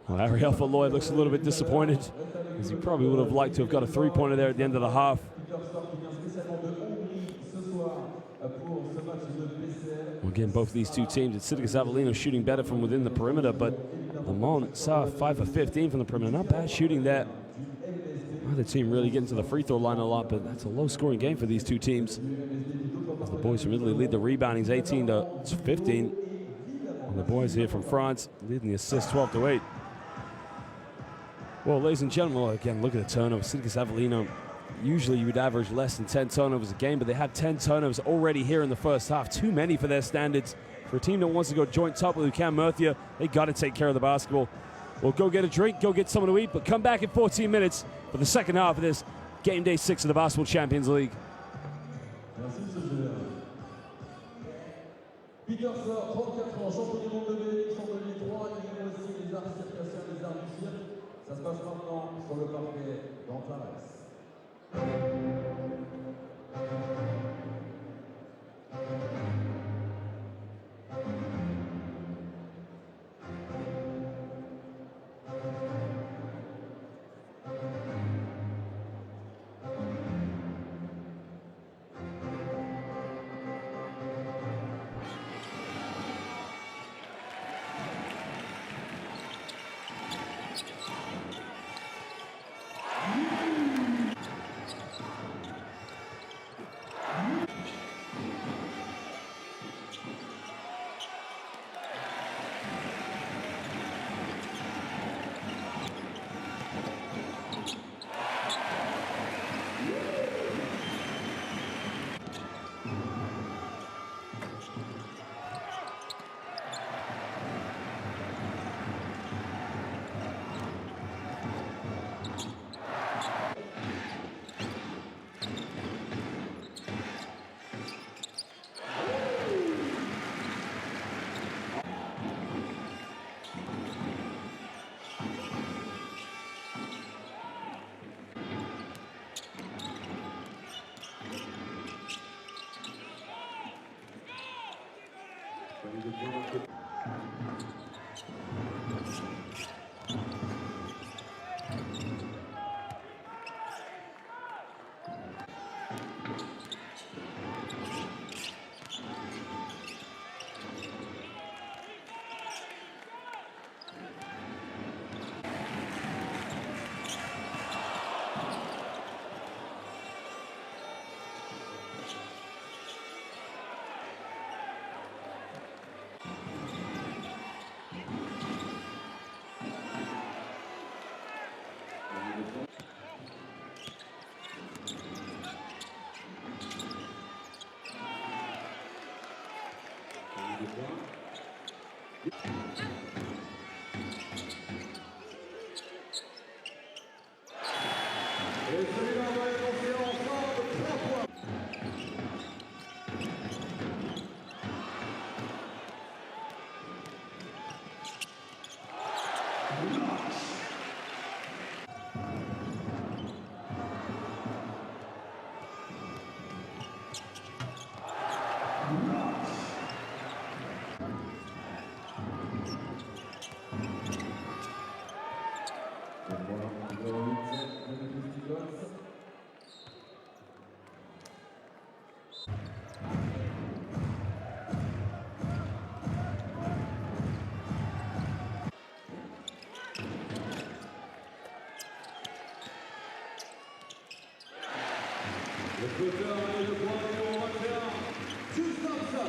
Well, Ariel Falloy looks a little bit disappointed, as he probably would have liked to have got a three-pointer there at the end of the half. Well, again, both these two teams, it's Sidigas Avellino shooting better from within the perimeter, but Mans South 5 for 15 from the perimeter. Not bad shooting there. The team really getting to the free throw line a lot, but that's a low-scoring game for these two teams. As the boys from Italy lead the reboundings 18-15. And the boys here from France leading the assists 12-8. Well, ladies and gentlemen, again, look at the turnovers. Sidigas Avellino, usually you would average less than 10 turnovers a game, but they have 10 turnovers already here in the first half. Too many for their standards. For a team that wants to go joint top with UCAM Murcia, they got to take care of the basketball. Well, go get a drink, go get something to eat, but come back in 14 minutes for the second half of this game day 6 of the Basketball Champions League. Peter Sir, 34 ans, champion du monde de BMX en 2003, il aime aussi les arts circassiens, les arts du cirque. Ça se passe maintenant sur le parquet d'Antares. Et celui-là va être lancé encore de 3 points. Le flotteur et le point numéro 21, juste comme ça.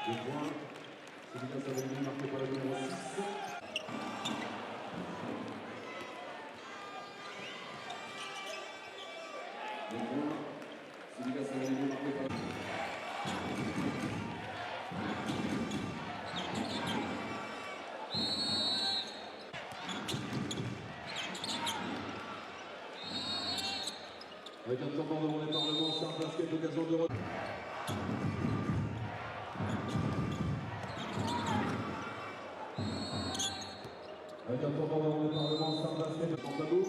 Le point, Sidigas Avellino marqué par le numéro 6. Le point, Sidigas Avellino marqué par le avec un tournant devant les parlements, c'est un basket d'occasion de retour. Avec un tournant devant les parlements, c'est un basket de Pantalou.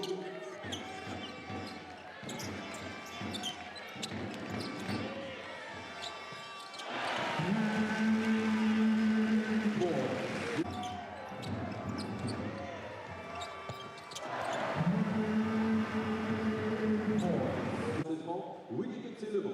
Oui, c'est le bon.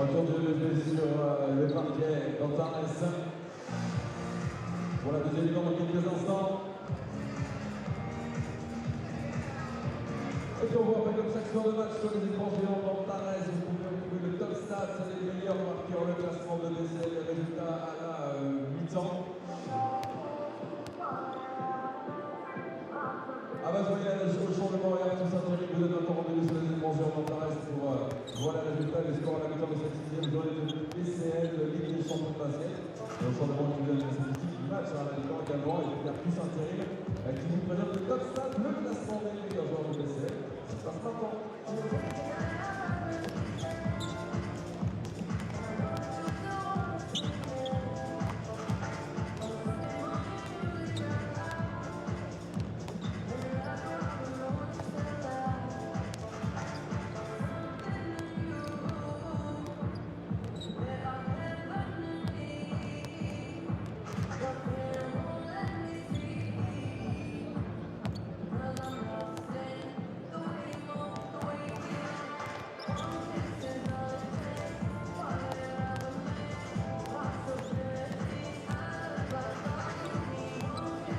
Retour de lever sur le parquet d'Antares pour la deuxième mi-temps dans quelques instants. Et puis on voit après comme chaque soir de match sur les écrans géants d'Antares, vous pouvez retrouver le top stats, les meilleurs marqueurs, le classement de BCL, les résultats à la mi-temps. Ah bah voyage au champ de Montréal, tout ça, Thierry, vous êtes maintenant rendez-vous sur les écrans géants d'Antares pour voir les résultats, les scores à la mi-temps de cette 6e journée de BCL, Ligue des champions de basket. Et au champ de Montréal, qui vous donne les statistiques du match à la mi-temps également, et puis la plus intérim, qui vous présente le top stats, le classement des meilleurs joueurs de BCL. Ça se passe maintenant.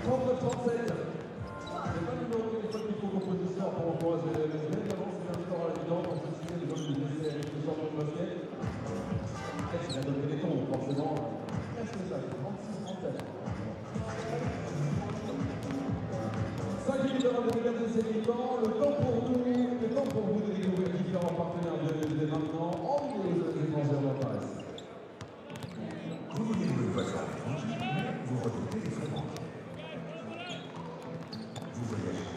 Contre 37. C'est pas le numéro de téléphone qu'il faut composition pour encourager les jeunes. D'abord, c'est un score à la mi-temps pour ce système de jeu de BCL avec le champion de basket. C'est la donne des tons, forcément. Qu'est-ce que ça fait 36-37. 5 minutes avant de regarder ces mi-temps. Le temps pour vous de découvrir différents partenaires de l'USD maintenant. En vidéo sur les écrans géants d'Antares. Vous voulez louer une voiture à l'étranger, vous redoutez les frais bancaires. Vous voyagez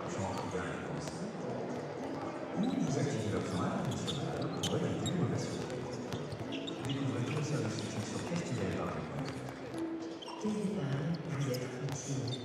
sans regard et pensée. Ou vous activez l'option internationale pour éviter les mauvaises surprises. Découvrez tous les services utiles sur Castillet-Paris. Quelle épargne vous êtes utile?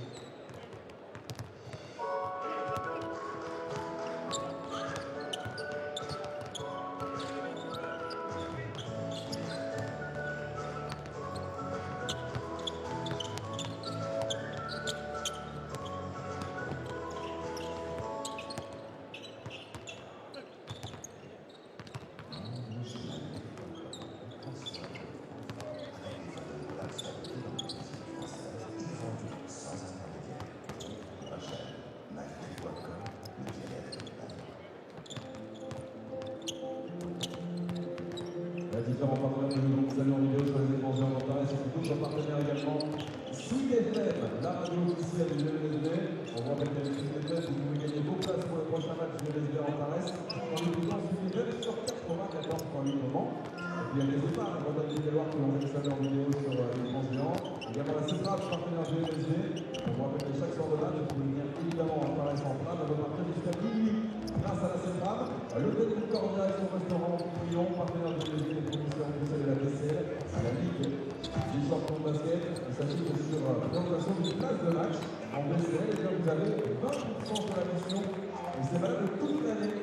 Différents partenaires que nous saluons en vidéo sur les écrans géants d'Antares et puis d'autres partenaires également. SIDFM, la radio officielle du LSD. On voit avec les SIDFM, vous pouvez gagner vos places pour le prochain match du LSD Antares. En écoutant SIDFM sur 94.8 moments. Et puis n'hésitez pas à regarder les vidéos que l'on va saluer en vidéo sur l'écran géant. Également la CEPRAP, partenaire du LSD. On voit avec chaque soir de match, vous pouvez venir évidemment Antares en prime, à remarquer jusqu'à minuit grâce à la CEPRAP. L'hôtel du Cordial, son restaurant Lyon, partenaire de l'USD, de la BCL, à la Ligue des champions de basket. Il s'agit que sur la présentation d'une place de match en BCL, et là vous avez 20% de la mission, et c'est valable toute l'année.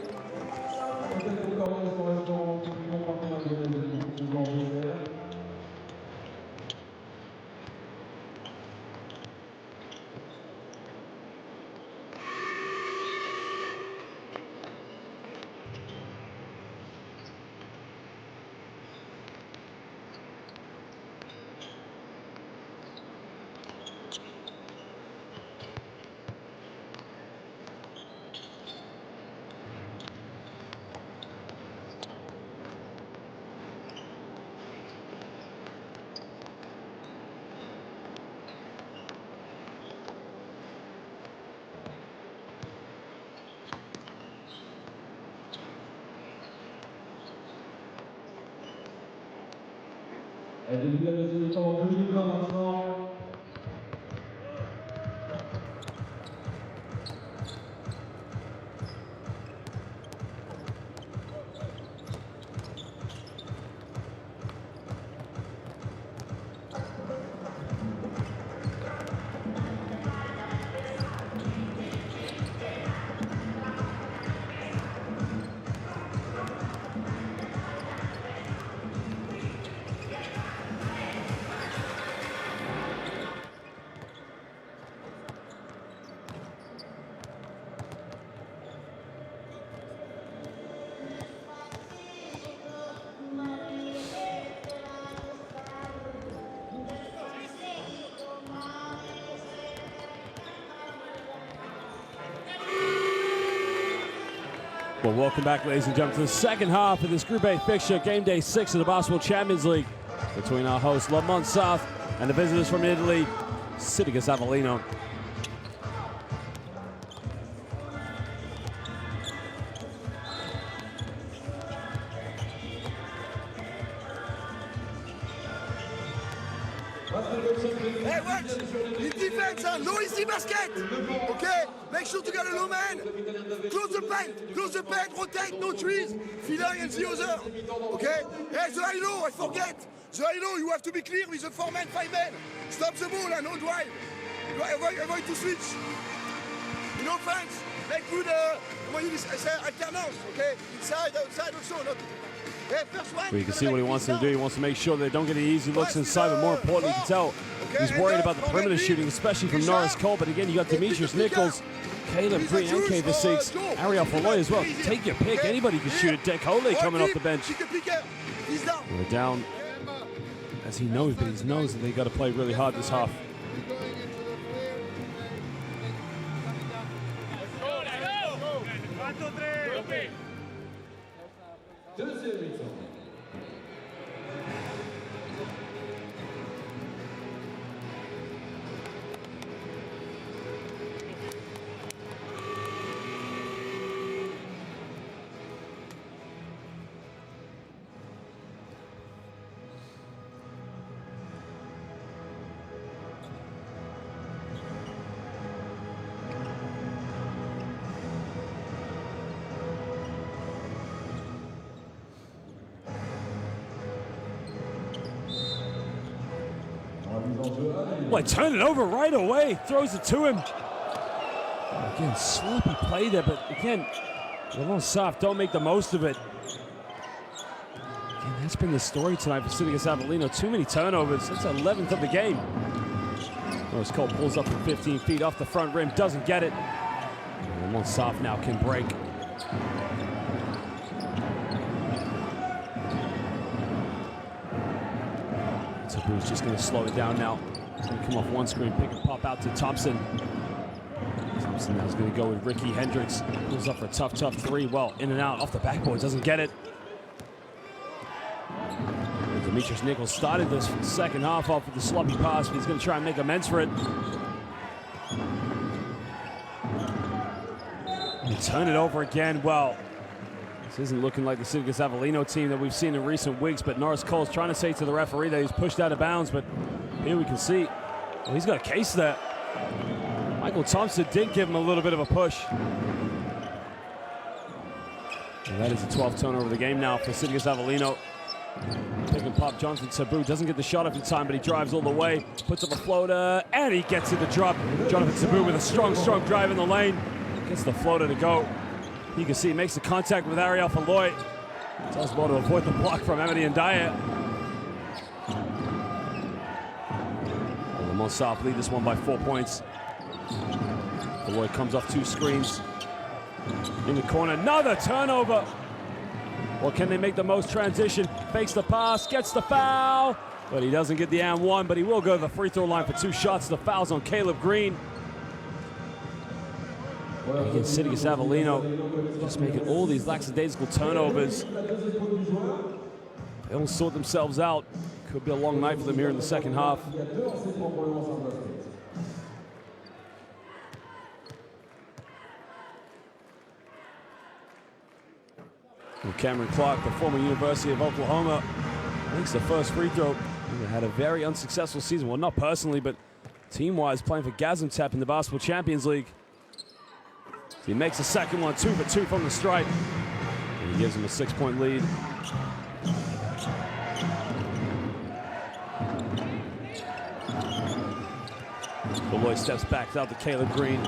Hôtel du Cordial, son restaurant Lyon, partenaire de l'USD, en BCL. Et début de la deuxième mi-temps, 2 minutes maintenant. Well, welcome back, ladies and gentlemen, to the second half of this Group A fixture, game day 6 of the Basketball Champions League, between our hosts, Mans and the visitors from Italy, Sidigas Avellino. Hey, watch! In defense, huh? No easy basket! Okay? Make sure to get a low man! Close the paint, rotate, no trees! Fill and the other! Okay? Hey, the high low, I forget! The high low, you have to be clear with the 4-man, 5-man! Stop the ball and no drive! Avoid to switch! In offense, make good, alternance, okay? Inside, outside also, not... Well, you can see what he wants to do. He wants to make sure they don't get any easy looks inside, but more importantly, you can tell he's worried about the perimeter shooting, especially from Norris Cole. But again, you got Demetrius Nichols, Caleb Green, and K-Visix, Ariel Folloy as well. Take your pick. Anybody can shoot it. Dekole coming off the bench. We're down, as he knows, but he knows that they got to play really hard this half. Well, turn it over right away, throws it to him. Again, sloppy play there, but again, a little soft, don't make the most of it. Again, that's been the story tonight for Sidigas Avellino. Too many turnovers. That's 11th of the game. Norris Cole pulls up from 15 feet off the front rim, doesn't get it. And Mans soft now can break. Sabu's just going to slow it down now. He's going to come off one screen, pick and pop out to Thompson. Thompson now is going to go with Ricky Hendricks. Pulls up for a tough three. Well, in and out, off the backboard, doesn't get it. And Demetrius Nichols started this second half off with the sloppy pass, but he's going to try and make amends for it. And turn it over again. Well, this isn't looking like the Sidigas Avellino team that we've seen in recent weeks, but Norris Cole's trying to say to the referee that he's pushed out of bounds, but here we can see, well, he's got a case there. Michael Thompson did give him a little bit of a push. And that is the 12th turnover of the game now for Sidigas Avellino. Pick and pop, Jonathan Sabu doesn't get the shot off in time, but he drives all the way, puts up a floater, and he gets to the drop. Jonathan Sabu with a strong drive in the lane. Gets the floater to go. You can see he makes the contact with Ariel Folloy. Tells the ball to avoid the block from Amity and Dyer. The Mans lead this one by 4 points. Folloy comes off 2 screens. In the corner, another turnover. Or can they make the most transition? Fakes the pass, gets the foul. But he doesn't get the and one, but he will go to the free throw line for 2 shots. The foul's on Caleb Green. Again, Sidigas Avellino just making all these lackadaisical turnovers. They don't sort themselves out. Could be a long night for them here in the second half. And Cameron Clark, the former University of Oklahoma, makes the first free throw. He had a very unsuccessful season. Well, not personally, but team-wise, playing for Gaziantep in the Basketball Champions League. He makes the second one, 2 for 2 from the stripe. And he gives him a 6-point lead. Folloy steps back out to Caleb Green.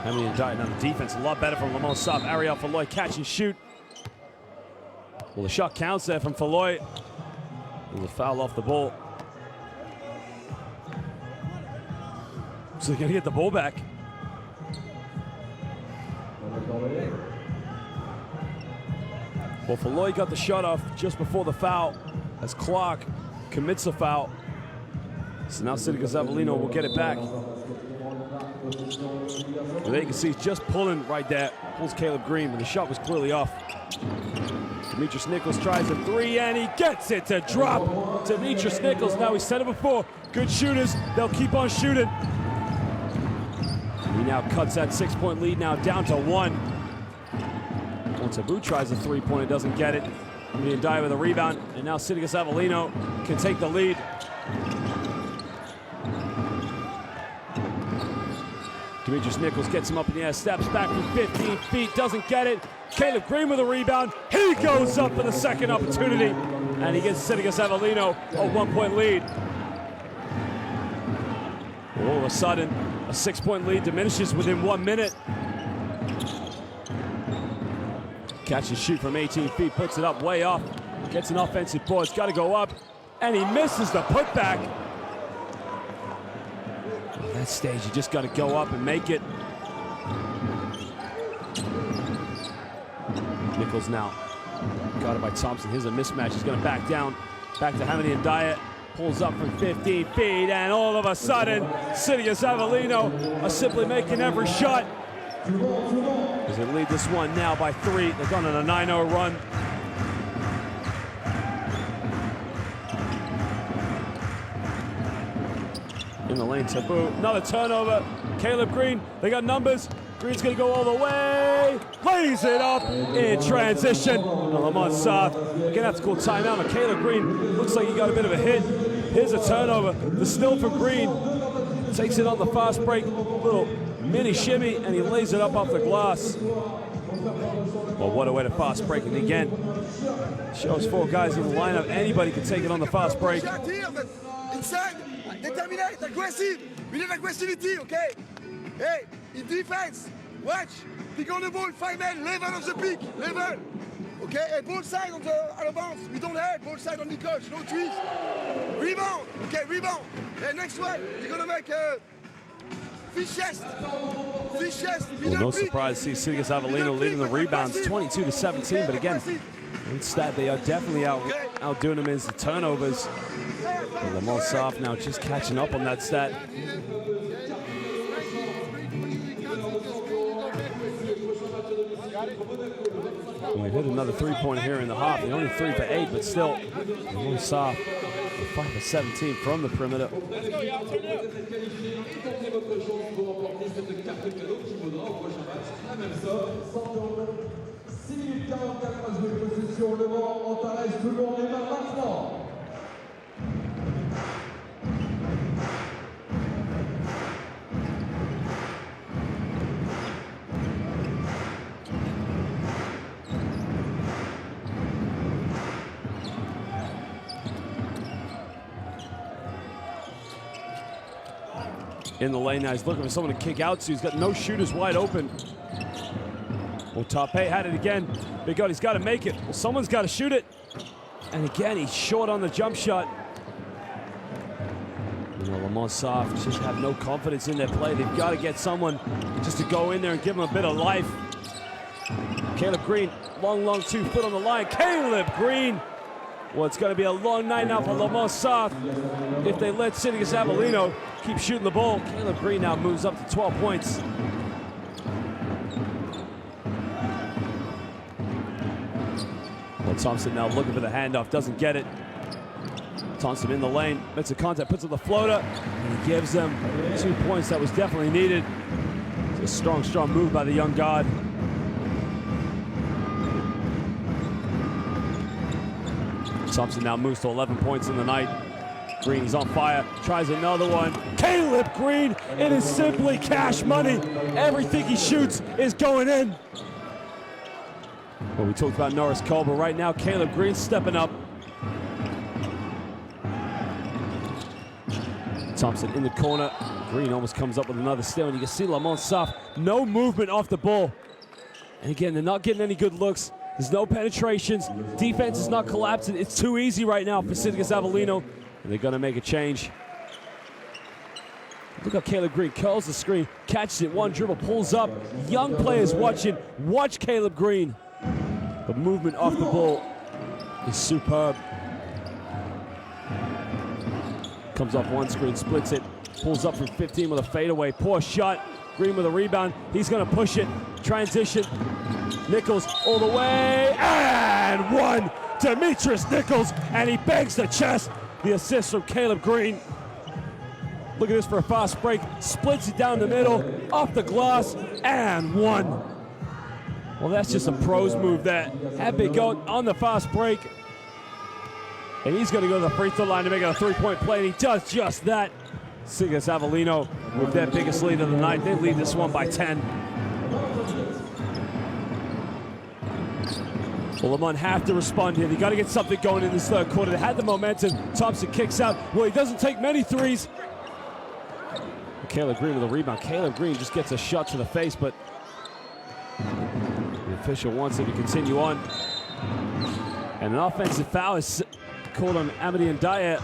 Emily and Dyer, now the defense a lot better from Lamont Soft. Ariel Folloy catch and shoot. Well, the shot counts there from Folloy. There's a foul off the ball. So they're going to get the ball back. Well, Folloy got the shot off just before the foul as Clark commits a foul. So now Sidigas Avellino will get it back. There you can see he's just pulling right there. Pulls Caleb Green, but the shot was clearly off. Demetrius Nichols tries a three, and he gets it to drop. Demetrius Nichols, now he's said it before, good shooters, they'll keep on shooting. He now cuts that 6-point lead now down to 1. Taboo tries a three-pointer, doesn't get it. Ndiaye with a rebound, and now Sidigas Avellino can take the lead. Demetrius Nichols gets him up in the air, steps back from 15 feet, doesn't get it. Caleb Green with a rebound. He goes up for the second opportunity, and he gives Sidigas Avellino a 1-point lead. All of a sudden, a 6-point lead diminishes within 1 minute. Catch and shoot from 18 feet, puts it up way off. Gets an offensive board, it's got to go up, and he misses the putback. At that stage, you just got to go up and make it. Nichols now guarded by Thompson. Here's a mismatch. He's going to back down. Back to Ndiaye. Pulls up from 15 feet, and all of a sudden, Sidigas Avellino are simply making every shot. As they lead this one now by 3. They've gone on a 9-0 run. In the lane, Taboo. Another turnover. Caleb Green, they got numbers. Green's gonna go all the way. Lays it up in transition. Lamont South gonna have to call timeout. But Caleb Green looks like he got a bit of a hit. Here's a turnover. The steal from Green. Takes it on the fast break. Little mini shimmy, and he lays it up off the glass. Well, what a way to fast break it again. Shows 4 guys in the lineup. Anybody can take it on the fast break. Inside, determinate, aggressive. We need aggressivity, okay? Hey, in defense, watch. Pick on the ball, 5 men, level of the pick, level. Okay, hey, ball side on the bounce. We don't have ball side on the coach, no trees. Rebound, okay, rebound. Hey, next one, you're gonna make a fish chest. Fish chest. Well, no surprise to see Sidigas Avellino leading the rebounds 22-17, but again, instead they are definitely outdoing him as the turnovers. And Lamont Soft now just catching up on that stat. We hit another 3-pointer here in the half. Only 3 for 8, but still, Lamont Soft 5 for 17 from the perimeter. In the lane now, he's looking for someone to kick out to. He's got no shooters wide open. Well, Tape had it again. Big God, he's got to make it. Well, someone's got to shoot it. And again, he's short on the jump shot. You know, Lamont Soft just have no confidence in their play. They've got to get someone just to go in there and give them a bit of life. Caleb Green, long 2-foot on the line. Caleb Green. Well, it's going to be a long night now for Lamont Soft if they let Sidigas Avellino keep shooting the ball. Caleb Green now moves up to 12 points. Well, Thompson now looking for the handoff, doesn't get it. Thompson in the lane, makes a contact, puts on the floater, and he gives them 2 points. That was definitely needed. It's a strong move by the young guard. Thompson now moves to 11 points in the night. Green, he's on fire, tries another one. Caleb Green, it is simply cash money. Everything he shoots is going in. Well, we talked about Norris Cole, but right now Caleb Green stepping up. Thompson in the corner. Green almost comes up with another steal, and you can see Lamont Soft, no movement off the ball. And again, they're not getting any good looks. There's no penetrations. Defense is not collapsing. It's too easy right now for Sidigas Avellino. And they're going to make a change. Look how Caleb Green curls the screen, catches it, one dribble, pulls up. Young players watching. Watch Caleb Green. The movement off the ball is superb. Comes off one screen, splits it, pulls up from 15 with a fadeaway. Poor shot. Green with a rebound. He's going to push it. Transition. Nichols all the way. And one. Demetrius Nichols. And he bangs the chest. The assist from Caleb Green. Look at this for a fast break. Splits it down the middle. Off the glass. And one. Well, that's just a pro's move there. Had Big Goat on the fast break. And he's going to go to the free throw line to make it a three-point play. And he does just that. Sidigas Avellino with their biggest lead of the night. They lead this one by 10. Well, Lamont have to respond here. They got to get something going in this third quarter. They had the momentum. Thompson kicks out. Well, he doesn't take many threes. Caleb Green with a rebound. Caleb Green just gets a shot to the face, but the official wants him to continue on. And an offensive foul is called on Amity Ndiaye.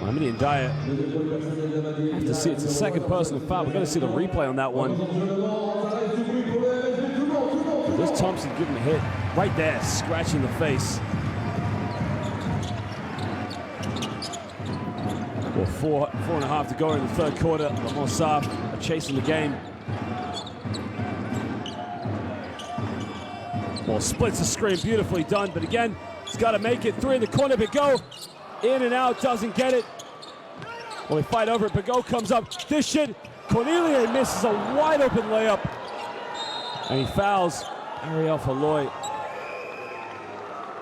Amity Ndiaye, have to see it's the second personal foul. We're going to see the replay on that one. There's Thompson giving a hit right there, scratching the face. Well, four and a half to go in the third quarter. Lamont Sarr are chasing the game. Well, splits the screen, beautifully done, but again, he's got to make it. Three in the corner, Bigot. In and out, doesn't get it. Well, they fight over it. Bigot comes up, dish it. Cornelier misses a wide open layup. And he fouls Ariel Falloy.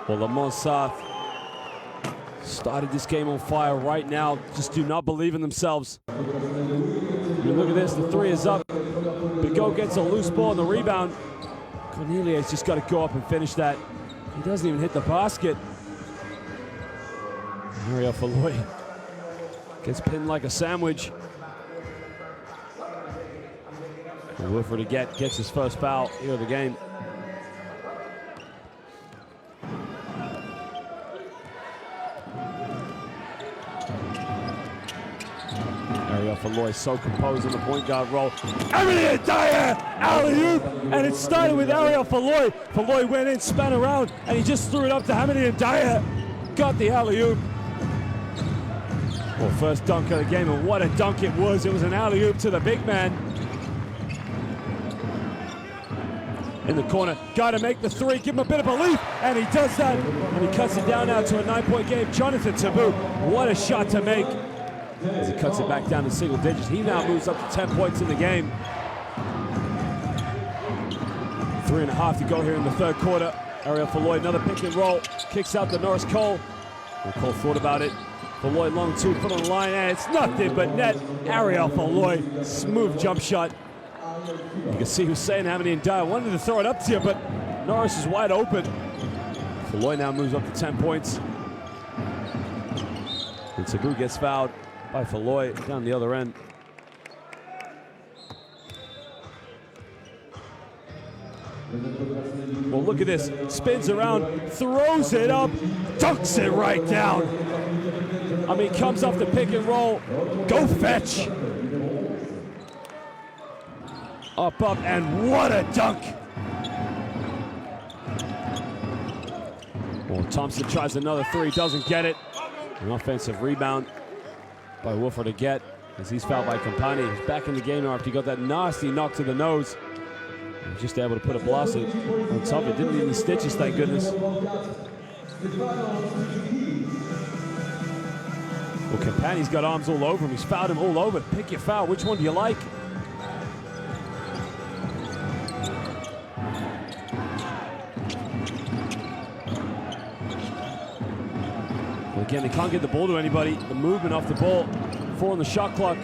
Well, Lamont Sarr started this game on fire right now. Just do not believe in themselves. I mean, look at this, the three is up. Bigot gets a loose ball on the rebound. Cornelier's just got to go up and finish that. He doesn't even hit the basket. Ariel Falloy gets pinned like a sandwich. And Wilfred Aguette gets his first foul here of the game. Ariel Falloy so composed in the point guard role. Amity Ndiaye, alley-oop, and it started with Ariel Falloy. Falloy went in, spun around, and he just threw it up to Amity Ndiaye. Got the alley-oop. Well, first dunk of the game, and what a dunk it was. It was an alley-oop to the big man. In the corner, got to make the three, give him a bit of belief, and he does that. And he cuts it down now to a 9-point game. Jonathan Taboo, what a shot to make. As he cuts it back down to single digits. He now moves up to 10 points in the game. 3.5 to go here in the third quarter. Ariel Falloy, another pick and roll. Kicks out to Norris Cole. Well, Cole thought about it. Falloy long 2, put on the line, and it's nothing but net. Ariel Falloy, smooth jump shot. You can see Hussein Amity Ndiaye wanted to throw it up to you, but Norris is wide open. Falloy now moves up to 10 points. And Taboo gets fouled by Falloy down the other end. Well, look at this. Spins around, throws it up, dunks it right down. I mean, comes off the pick and roll. Go fetch. Up, and what a dunk. Well, Thompson tries another three, doesn't get it. An offensive rebound by Wilfred Aguette as he's fouled by Campani. He's back in the game now after he got that nasty knock to the nose. He's just able to put a blast on top. It didn't need any stitches, thank goodness. Well, Campani's got arms all over him. He's fouled him all over. Pick your foul. Which one do you like? Well, again, they can't get the ball to anybody. The movement off the ball. 4 on the shot clock.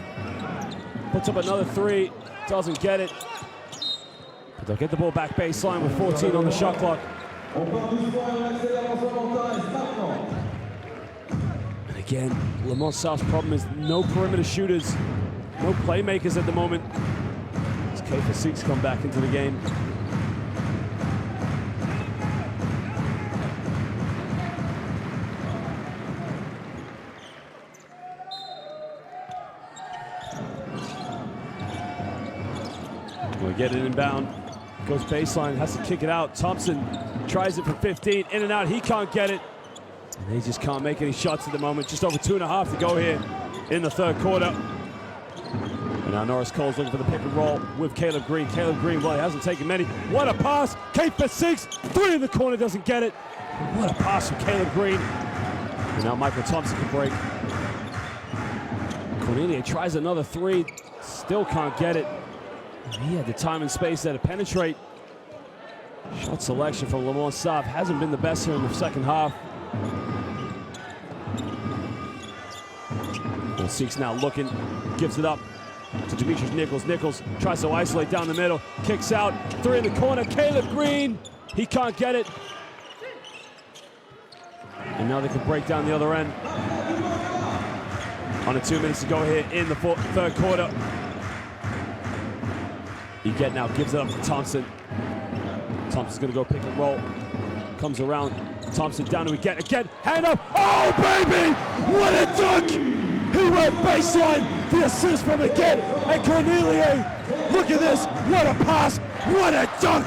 Puts up another three. Doesn't get it. But they'll get the ball back baseline with 14 on the shot clock. And again, Lamont Sarr's problem is no perimeter shooters, no playmakers at the moment. As Kiefer Seeks come back into the game. We'll get it inbound. Goes baseline, has to kick it out. Thompson tries it for 15, in and out, he can't get it. And they just can't make any shots at the moment. Just over 2.5 to go here in the third quarter. And now Norris Cole's looking for the pick and roll with Caleb Green. Caleb Green, well, he hasn't taken many. What a pass! Kate for 6, 3 in the corner, doesn't get it. What a pass from Caleb Green. And now Michael Thompson can break. Cornelia tries another 3, still can't get it. He had the time and space there to penetrate. Shot selection from Lamont Saab hasn't been the best here in the second half. Well, Seeks now looking, gives it up to Demetrius Nichols. Nichols tries to isolate down the middle, kicks out, 3 in the corner. Caleb Green, he can't get it. And now they can break down the other end. Under 2 minutes to go here in the third quarter. Eget now gives it up to Thompson. Thompson's gonna go pick and roll. Comes around, Thompson down to Eget again, hand up, oh baby! What a dunk! He went baseline, the assist from Eget, and Cornelia, look at this, what a pass, what a dunk!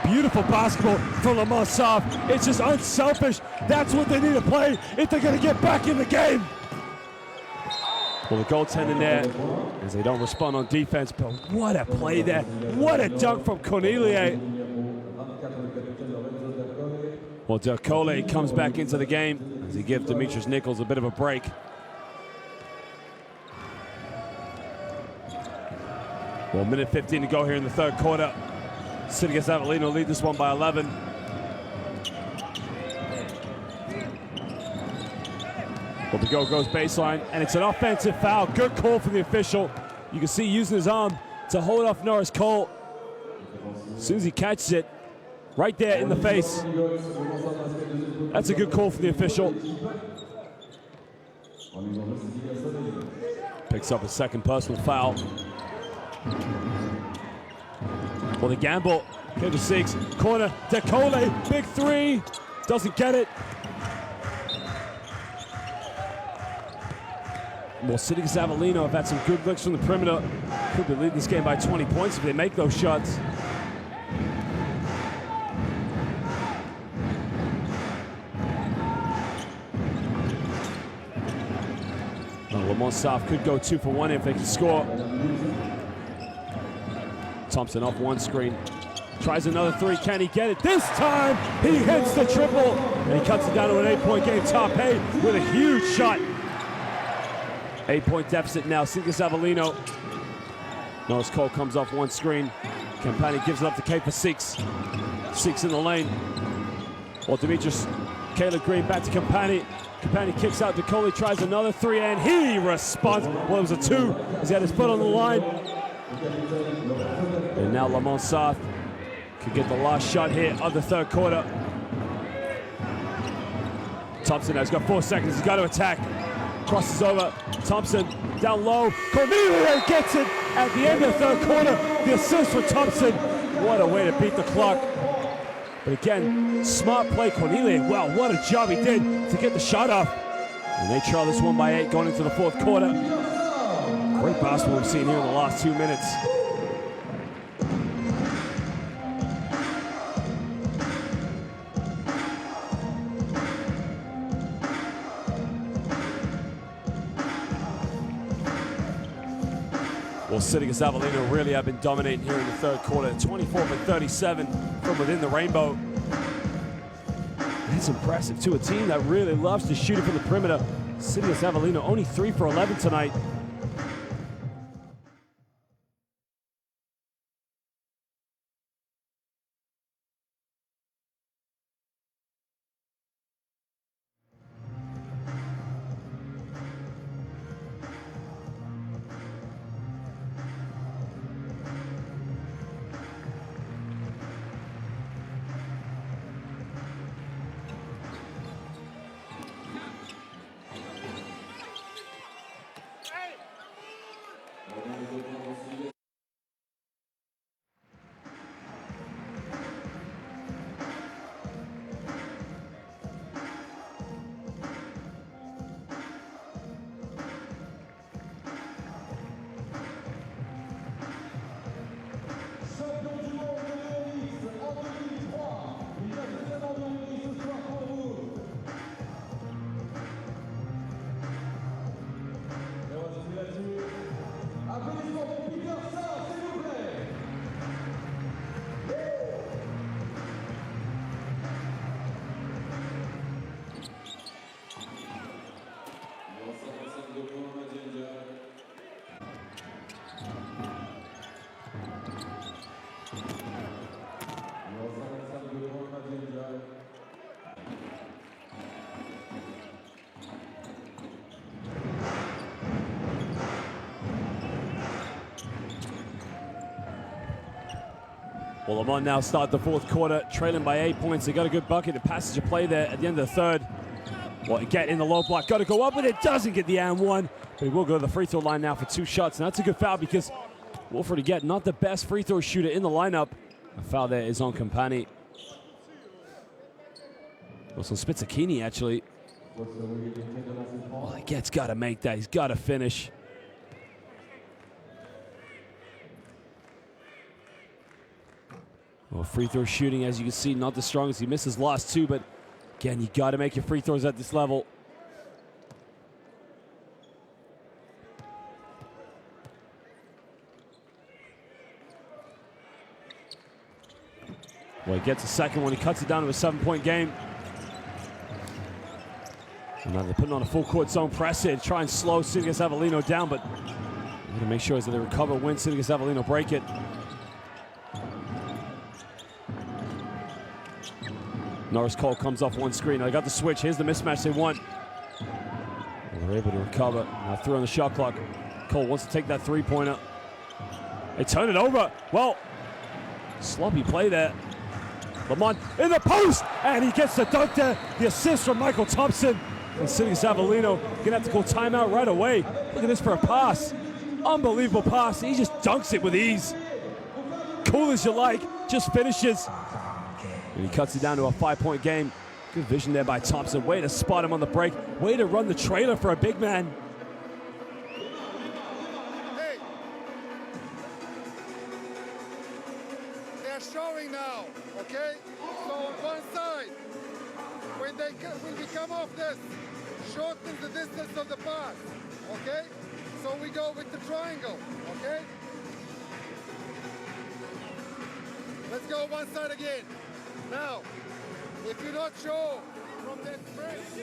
Beautiful basketball from Lamont Saab. It's just unselfish, that's what they need to play if they're gonna get back in the game. Well, the goaltender there, as they don't respond on defense, but what a play there. What a dunk from Cornelia. Well, Dercole comes back into the game as he gives Demetrius Nichols a bit of a break. Well, minute 15 to go here in the third quarter. Sidigas Avellino lead this one by 11. Well, the goal goes baseline, and it's an offensive foul. Good call from the official. You can see using his arm to hold off Norris Cole. As soon as he catches it, right there in the face. That's a good call from the official. Picks up a second personal foul. Well, the gamble, Kate for 6, corner, Dercole, big 3, doesn't get it. Well, Sidigas Avellino have had some good looks from the perimeter. Could be leading this game by 20 points if they make those shots. Well, Lamont Saab could go 2 for 1 if they can score. Thompson off one screen. Tries another 3. Can he get it? This time he hits the triple. And he cuts it down to an 8-point game. Top 8 with a huge shot. 8-point deficit now, Sidigas Avellino. Norris Cole comes off one screen. Campani gives it up to Kate for 6. 6 in the lane. Well, Demetrius, Caleb Green back to Campani. Campani kicks out, Dercole tries another 3, and he responds. Well, it was a 2, as he had his foot on the line. And now Lamont Saab can get the last shot here of the third quarter. Thompson has got 4 seconds, he's got to attack. Crosses over, Thompson down low, Cornelia gets it at the end of the third quarter. The assist for Thompson. What a way to beat the clock. But again, smart play, Cornelia. Wow, what a job he did to get the shot off. And they trail this one by 8 going into the fourth quarter. Great basketball we've seen here in the last 2 minutes. Well, Sidigas Avellino really have been dominating here in the third quarter. 24 for 37 from within the rainbow. That's impressive to a team that really loves to shoot it from the perimeter. Sidigas Avellino only 3 for 11 tonight. Well, Lamont now start the fourth quarter, trailing by 8 points. They got a good bucket and passage of play there at the end of the third. Well, get in the low block, got to go up, but it doesn't get the and one. But he will go to the free throw line now for 2 shots. And that's a good foul because Wolford again, not the best free throw shooter in the lineup. A foul there is on Campani. Also Spitzacchini, actually. Well, Get's got to make that. He's got to finish. Well, free throw shooting, as you can see, not the strongest. He missed his last 2, but again, you got to make your free throws at this level. Well, he gets a second one. He cuts it down to a 7-point game. And now they're putting on a full court zone press here to try and slow Sidigas Avellino down, but they're going to make sure that they recover when Sidigas Avellino break it. Norris Cole comes off one screen. They got the switch. Here's the mismatch they want. Well, they're able to recover. Now through on the shot clock. Cole wants to take that three-pointer. They turn it over. Well, sloppy play there. Lamont in the post, and he gets the dunk there. The assist from Michael Thompson. And Sidigas Avellino gonna have to call timeout right away. Look at this for a pass. Unbelievable pass. He just dunks it with ease. Cool as you like, just finishes. And he cuts it down to a 5-point game. Good vision there by Thompson. Way to spot him on the break. Way to run the trailer for a big man. Hey, they're showing now, okay? So on one side, when we come off this, shorten the distance of the pass, okay? So we go with the triangle, okay? Let's go one side again. Now, if you not show from that press,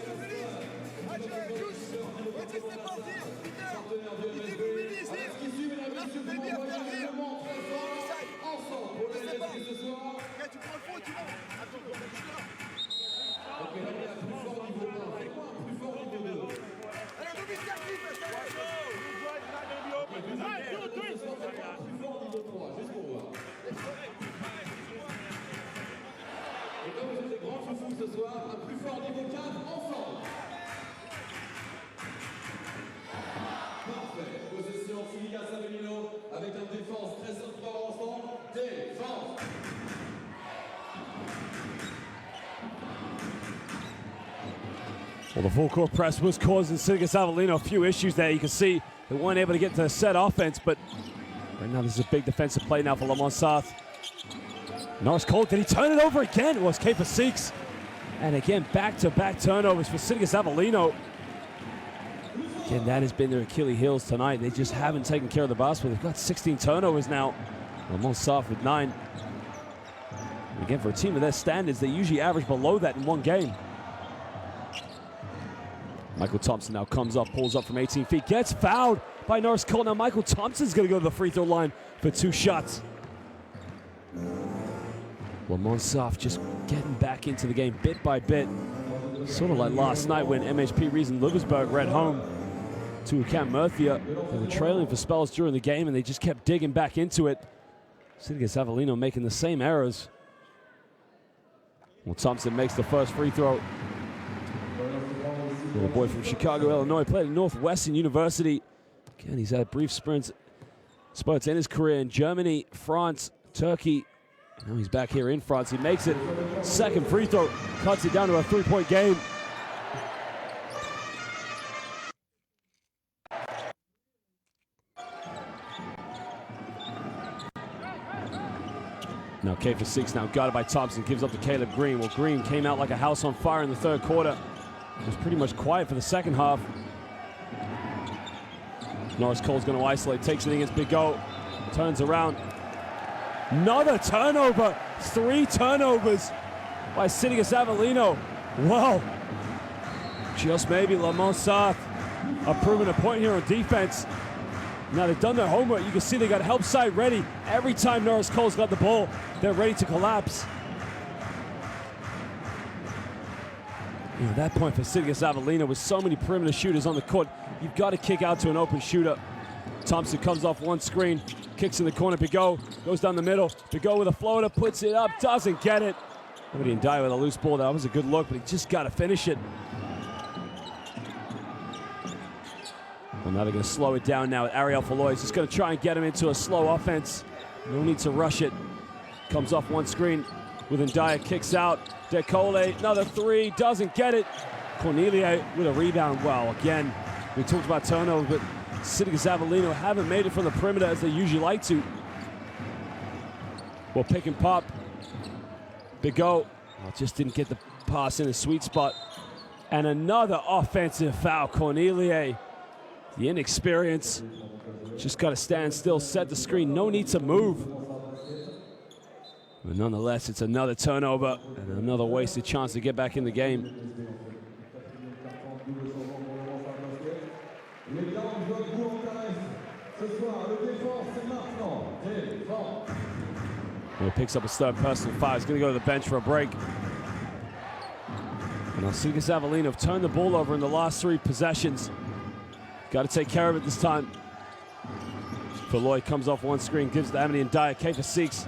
ce soir, un plus fort niveau 4 ensemble. Parfait. Possession Sidigas Avellino avec un défense très fort ensemble. Défense. Well, the full court press was causing Sidigas Avellino a few issues there. You can see they weren't able to get to the set offense, but right now this is a big defensive play now for Lamont South. Norris Cole, did he turn it over again? It was K for Seeks. And again, back-to-back turnovers for Sidigas Avellino. Again, that has been their Achilles heels tonight. They just haven't taken care of the basketball. They've got 16 turnovers now. Lamont South with 9. And again, for a team of their standards, they usually average below that in one game. Michael Thompson now comes up, pulls up from 18 feet, gets fouled by Norris Cole. Now Michael Thompson's going to go to the free throw line for 2 shots. Lamont South just getting back into the game bit by bit. Sort of like last night when MHP Rees and Liversburg were at home to Camp Murphia. They were trailing for spells during the game and they just kept digging back into it. Sidigas Avellino making the same errors. Well, Thompson makes the first free throw. Little boy from Chicago, Illinois, played at Northwestern University. Again, he's had brief spurts in his career in Germany, France, Turkey. Now he's back here in France. He makes it. Second free throw, cuts it down to a 3-point game. Now K for 6, now guarded by Thompson, gives up to Caleb Green. Well, Green came out like a house on fire in the third quarter. It was pretty much quiet for the second half. Norris Cole's going to isolate, takes it against Big O, turns around. Another turnover, 3 turnovers by Sidigas Avellino. Wow, just maybe Lamont South are proving a point here on defense. Now they've done their homework. You can see they got help side ready. Every time Norris Cole's got the ball, they're ready to collapse. You know, that point for Sidigas Avellino with so many perimeter shooters on the court, you've got to kick out to an open shooter. Thompson comes off one screen, kicks in the corner. Bigot goes down the middle. Bigot with a floater, puts it up, doesn't get it. Amity Ndiaye with a loose ball. That was a good look, but he just got to finish it. Well, now they're going to slow it down now. Ariel Folloy is just going to try and get him into a slow offense. No need to rush it. Comes off one screen with Ndiaye, kicks out. Dekole, another three, doesn't get it. Cornelia with a rebound. Well, again, we talked about turnover, but Sidigas Avellino haven't made it from the perimeter as they usually like to. Well, pick and pop. Bigot just didn't get the pass in the sweet spot. And another offensive foul. Cornelia, the inexperience, just got to stand still, set the screen, no need to move. But nonetheless, it's another turnover and another wasted chance to get back in the game. Well, picks up a third personal foul. He's going to go to the bench for a break. And now Sidigas Avellino have turned the ball over in the last 3 possessions. Got to take care of it this time. Folloy comes off one screen, gives to Amity Ndiaye. K for 6.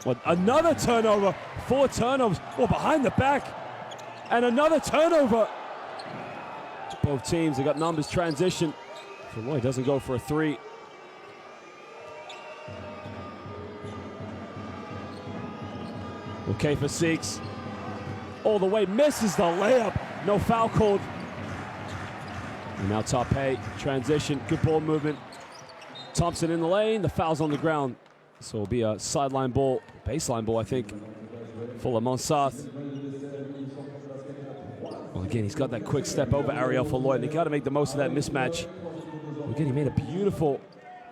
Well, another turnover. 4 turnovers. Well, behind the back. And another turnover. Both teams, they got numbers transition. Folloy doesn't go for a 3. Okay for 6. All the way, misses the layup. No foul called. And now Tape, transition, good ball movement. Thompson in the lane, the foul's on the ground. So it'll be a sideline ball, baseline ball, I think, for Mans. Well, again, he's got that quick step over Ariel Folloy, and they got to make the most of that mismatch. Again, he made a beautiful,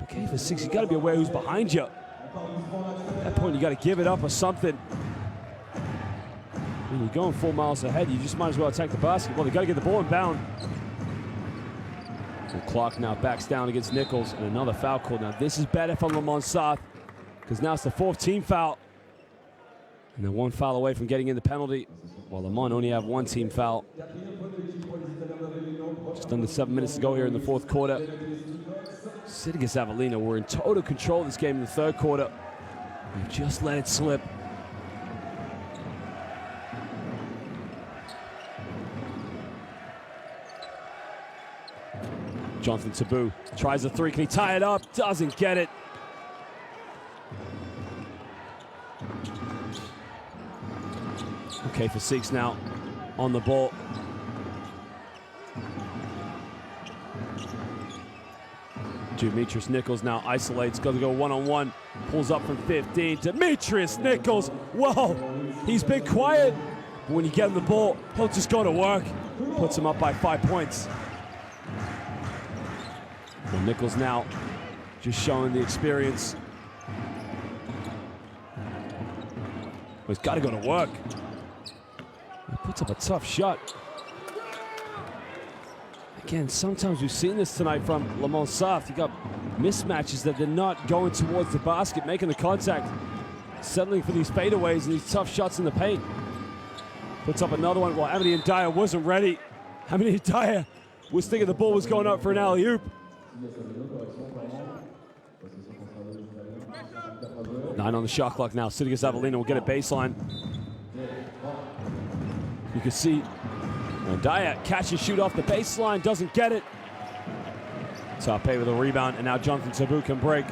okay for 6, you got to be aware who's behind you. At that point, you got to give it up or something. When you're going 4 miles ahead, you just might as well attack the basket. Well, they got to get the ball inbound. So Clark now backs down against Nichols, and another foul called. Now, this is better from Mans, because now it's the 4th team foul. And they're 1 foul away from getting in the penalty, while Le Mans only have 1 team foul. Just under 7 minutes to go here in the 4th quarter. Sidigas Avellino were in total control of this game in the 3rd quarter. They've just let it slip. Jonathan Tabou tries a 3. Can he tie it up? Doesn't get it. Okay for 6 now on the ball. Demetrius Nichols now isolates, going to go one-on-one. Pulls up from 15. Demetrius Nichols, whoa, he's been quiet. But when you get him the ball, he'll just go to work. Puts him up by 5 points. Well, Nichols now just showing the experience. Well, he's got to go to work. He puts up a tough shot. Again, sometimes we've seen this tonight from Mans. You got mismatches that they're not going towards the basket, making the contact, settling for these fadeaways and these tough shots in the paint. Puts up another one while Amity Ndiaye wasn't ready. Amity Ndiaye was thinking the ball was going up for an alley-oop. 9 on the shot clock now. Sidigas Avellino will get a baseline. You can see Ndiaye catch and shoot off the baseline, doesn't get it. Tape with a rebound, and now Jonathan Tabou can break.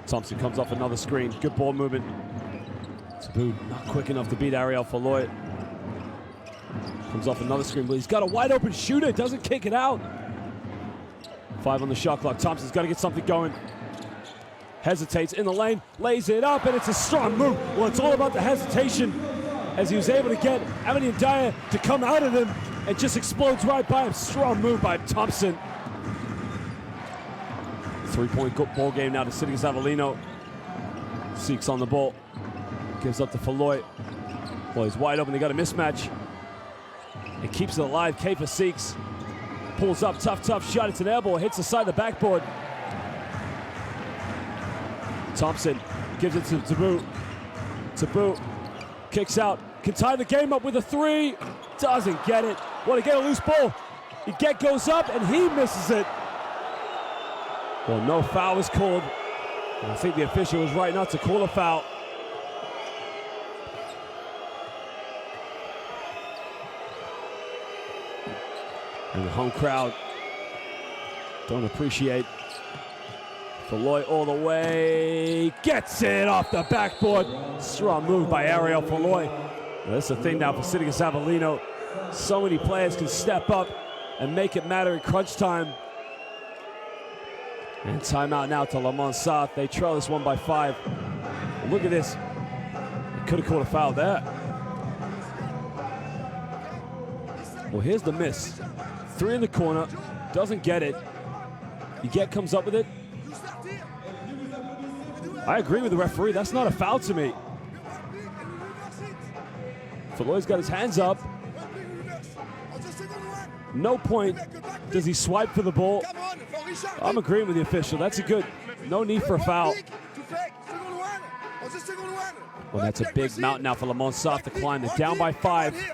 Thompson comes off another screen. Good ball movement. Tabou not quick enough to beat Ariel Folloy. Comes off another screen, but he's got a wide open shooter, doesn't kick it out. 5 on the shot clock. Thompson's got to get something going. Hesitates in the lane, lays it up, and it's a strong move. Well, it's all about the hesitation, as he was able to get Amity Ndiaye to come out of him and just explodes right by him. Strong move by Thompson. 3-point ball game now to Sidigas Avellino. Seeks on the ball. Gives up to Folloy. Well, he's wide open. They got a mismatch. It keeps it alive. K for 6. Pulls up. Tough shot. It's an air ball. Hits the side of the backboard. Thompson gives it to Tabou. Tabou kicks out. Can tie the game up with a 3. Doesn't get it. Want to get a loose ball. Iguet goes up and he misses it. Well, no foul was called. And I think the official was right not to call a foul. And the home crowd don't appreciate. Falloy all the way, gets it off the backboard. Strong move by Ariel Falloy. That's the thing now for Sidigas Avellino. So many players can step up and make it matter in crunch time. And timeout now to Mans South. They trail this one by 5. Look at this. They could have caught a foul there. Well, here's the miss. 3 in the corner, doesn't get it. Iguet comes up with it. I agree with the referee. That's not a foul to me. Falloy's got his hands up. No point does he swipe for the ball. I'm agreeing with the official. That's a good. No need for a foul. Well, that's a big mountain now for Mans South to climb. They're down by 5.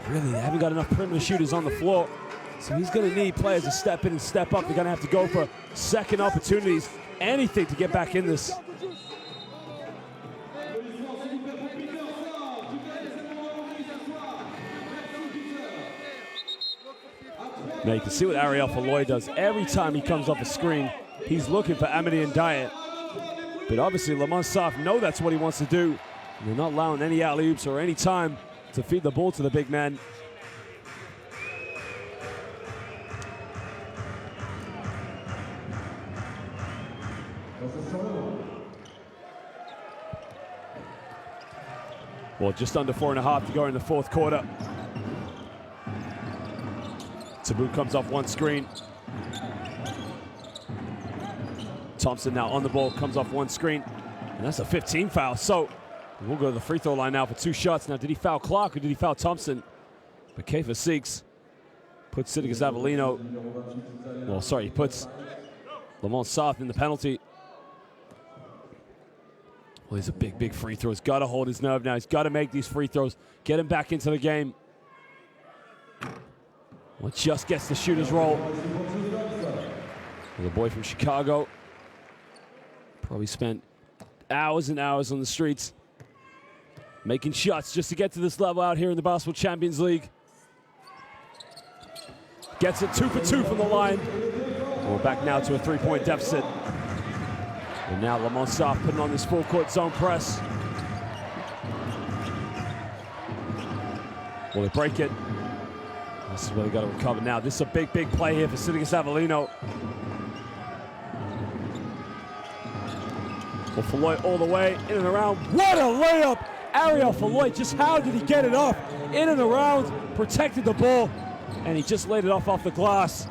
Really, they haven't got enough perimeter shooters on the floor. So he's going to need players to step in and step up. They're going to have to go for second opportunities, anything to get back in this. Now you can see what Ariel Falloy does. Every time he comes off a screen, he's looking for Amity and Diet. But obviously, Mans South know that's what he wants to do. They're not allowing any alley-oops or any time to feed the ball to the big man. Well, just under 4.5 to go in the 4th quarter. Taboo comes off one screen. Thompson now on the ball, comes off one screen. And that's a 15 foul. So we'll go to the free throw line now for 2 shots. Now, did he foul Clark or did he foul Thompson? But Kiefer Seeks puts Sidigas Avellino. Well, sorry, he puts Mans South in the penalty. Well, he's a big free throw. He's got to hold his nerve now. He's got to make these free throws, get him back into the game. Well, just gets the shooter's roll. Well, the boy from Chicago probably spent hours and hours on the streets making shots just to get to this level out here in the Basketball Champions League. Gets it 2 for 2 from the line. We're back now to a 3-point deficit. And now Mans South putting on this full-court zone press. Well, they break it. This is where they got to recover now. This is a big play here for Sidigas Avellino. Well, Falloy all the way, in and around. What a layup! Ariel Falloy, just how did he get it off? In and around, protected the ball, and he just laid it off the glass.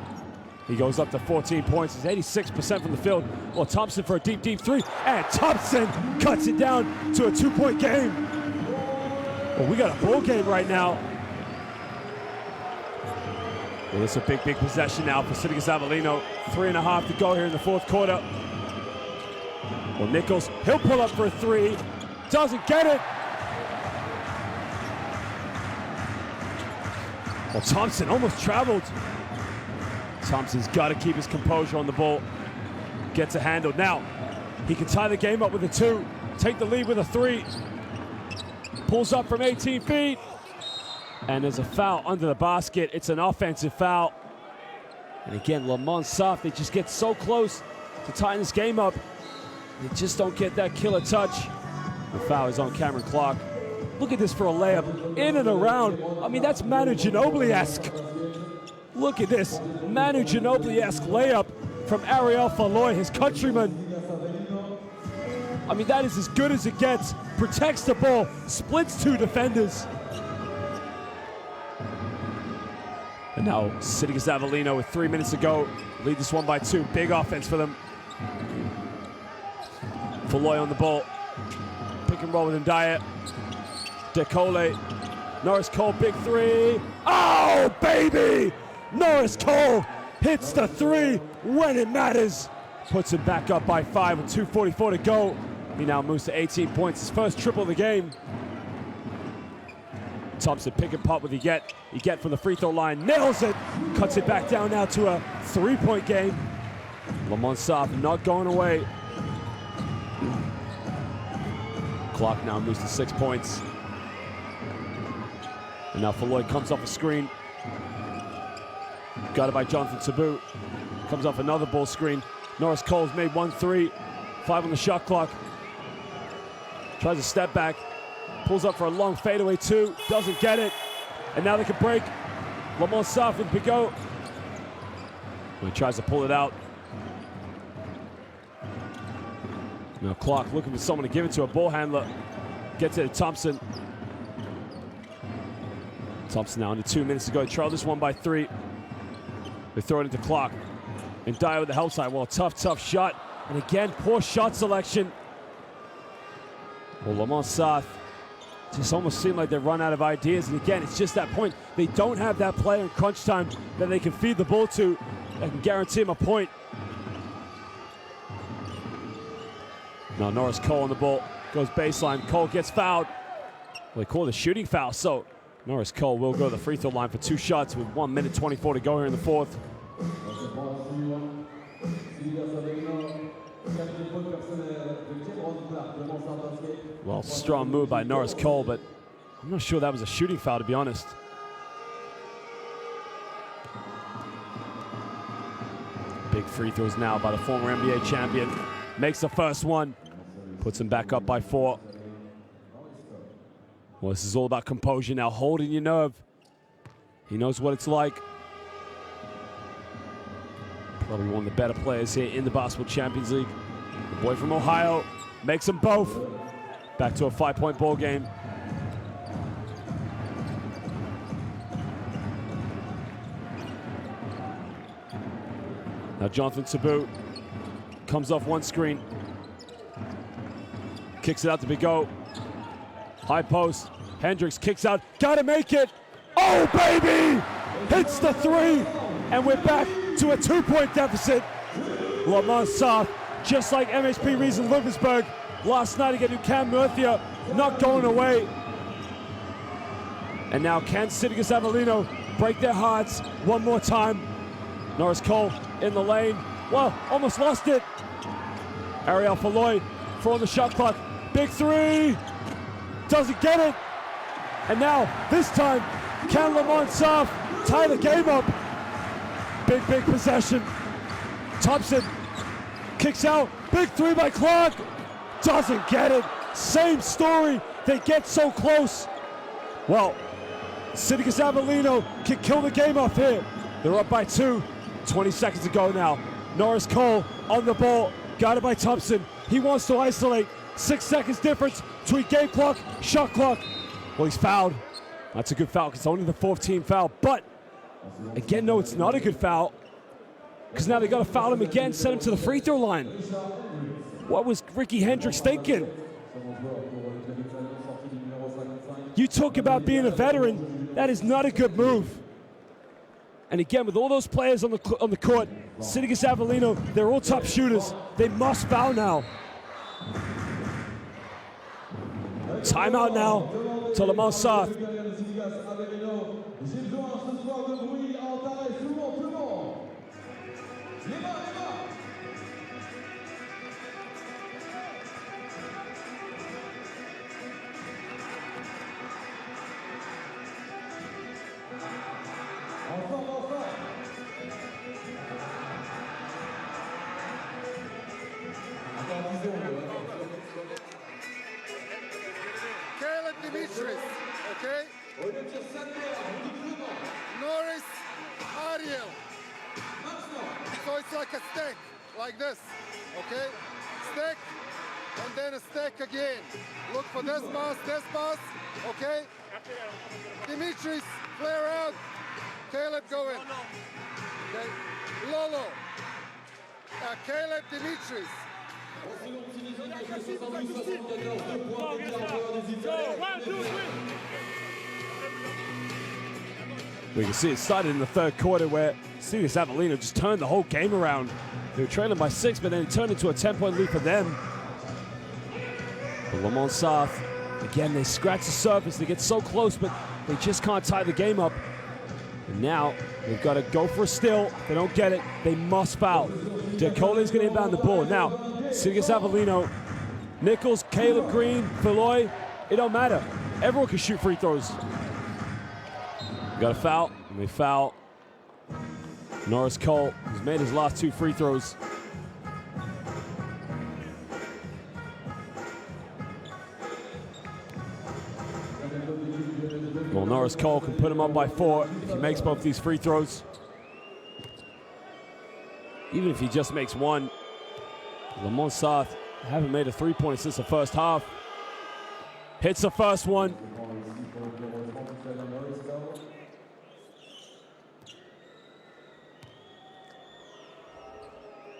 He goes up to 14 points. He's 86% from the field. Well, Thompson for a deep 3, and Thompson cuts it down to a 2-point game. Well, we got a ball game right now. Well, it's a big possession now for Sidigas Avellino. 3.5 to go here in the 4th quarter. Well, Nichols, he'll pull up for a 3. Doesn't get it. Well, Thompson almost traveled. Thompson's got to keep his composure on the ball. Gets a handle. Now, he can tie the game up with a 2. Take the lead with a 3. Pulls up from 18 feet. And there's a foul under the basket. It's an offensive foul. And again, Mans South, they just get so close to tying this game up. They just don't get that killer touch. The foul is on Cameron Clark. Look at this for a layup. In and around. I mean, that's Manu Ginobili-esque. Look at this. Manu Ginobili-esque layup from Ariel Falloy, his countryman. I mean, that is as good as it gets. Protects the ball, splits 2 defenders. And now Sidigas Avellino with 3 minutes to go. Lead this one by 2. Big offense for them. Falloy on the ball. Pick and roll with Ndiaye. DeCole. Norris Cole, big 3. Oh, baby! Norris Cole hits the 3 when it matters. Puts him back up by 5 with 2:44 to go. He now moves to 18 points. His first triple of the game. Thompson pick and pop with the get from the free throw line, nails it, cuts it back down now to a 3-point game. Lamont South not going away. Clock now moves to 6 points. And now Floyd comes off a screen. Got it by Jonathan Sabu. Comes off another ball screen. Norris Cole's made 1-3. 5 on the shot clock. Tries a step back. Pulls up for a long fadeaway 2. Doesn't get it. And now they can break. Lamont South with Bigot. He tries to pull it out. Now Clark looking for someone to give it to, a ball handler. Gets it to Thompson. Thompson now under 2 minutes to go. Trail this one by 3. They throw it into Clark. And Dyer with the help side. Well, tough shot. And again, poor shot selection. Well, Lamont South just almost seemed like they run out of ideas. And again, it's just that point. They don't have that player in crunch time that they can feed the ball to that can guarantee him a point. Now Norris Cole on the ball, goes baseline. Cole gets fouled. Well, they call it a shooting foul, so Norris Cole will go to the free throw line for 2 shots with 1 minute 24 to go here in the 4th. Well, strong move by Norris Cole, but I'm not sure that was a shooting foul, to be honest. Big free throws now by the former NBA champion. Makes the first one. Puts him back up by 4. Well, this is all about composure now, holding your nerve. He knows what it's like. Probably one of the better players here in the Basketball Champions League. The boy from Ohio makes them both. Back to a 5-point ball game. Now Jonathan Sabu comes off one screen. Kicks it out to Bigot. High post. Hendricks kicks out. Gotta make it. Oh, baby! Hits the 3. And we're back to a 2-point deficit. Lamont South, just like MHP Rees in Lucasburg last night against Cam Murthia, not going away. And now can Sidigas Avellino break their hearts one more time? Norris Cole in the lane. Well, almost lost it. Ariel Floyd for the shot clock. Big 3. Doesn't get it. And now, this time, can Lamont South tie the game up? Big possession. Thompson kicks out. Big 3 by Clark. Doesn't get it. Same story. They get so close. Well, Sidigas Avellino can kill the game off here. They're up by 2. 20 seconds to go now. Norris Cole on the ball. Got it by Thompson. He wants to isolate. 6 seconds difference between game clock, shot clock. Well, he's fouled. That's a good foul because it's only the 4th team foul. But again, no, it's not a good foul because now they got to foul him again, send him to the free throw line. What was Ricky Hendricks thinking? You talk about being a veteran. That is not a good move. And again, with all those players on the court, Sidigas Avellino, they're all top shooters. They must foul now. Timeout now to Lamont South. Dimitris, okay? Norris, Ariel. So it's like a stack, like this, okay? Stack, and then a stack again. Look for this pass, okay? Dimitris, flare out. Caleb, go in. Okay? Lolo. Caleb, Dimitris. We can see it started in the 3rd quarter where Sidigas Avellino just turned the whole game around. They were trailing by 6, but then it turned into a 10-point lead for them. But Lamont South, again, they scratch the surface. They get so close, but They just can't tie the game up. And now they've got to go for a steal. If they don't get it, they must foul. Decole's going to inbound the ball. Now, Sidigas Avellino, Nichols, Caleb Green, Filloy, it don't matter. Everyone can shoot free throws. Got a foul, and they foul Norris Cole, who's made his last 2 free throws. Well, Norris Cole can put him up by 4 if he makes both these free throws. Even if he just makes 1. Lamont South haven't made a 3-pointer since the first half. Hits the first one.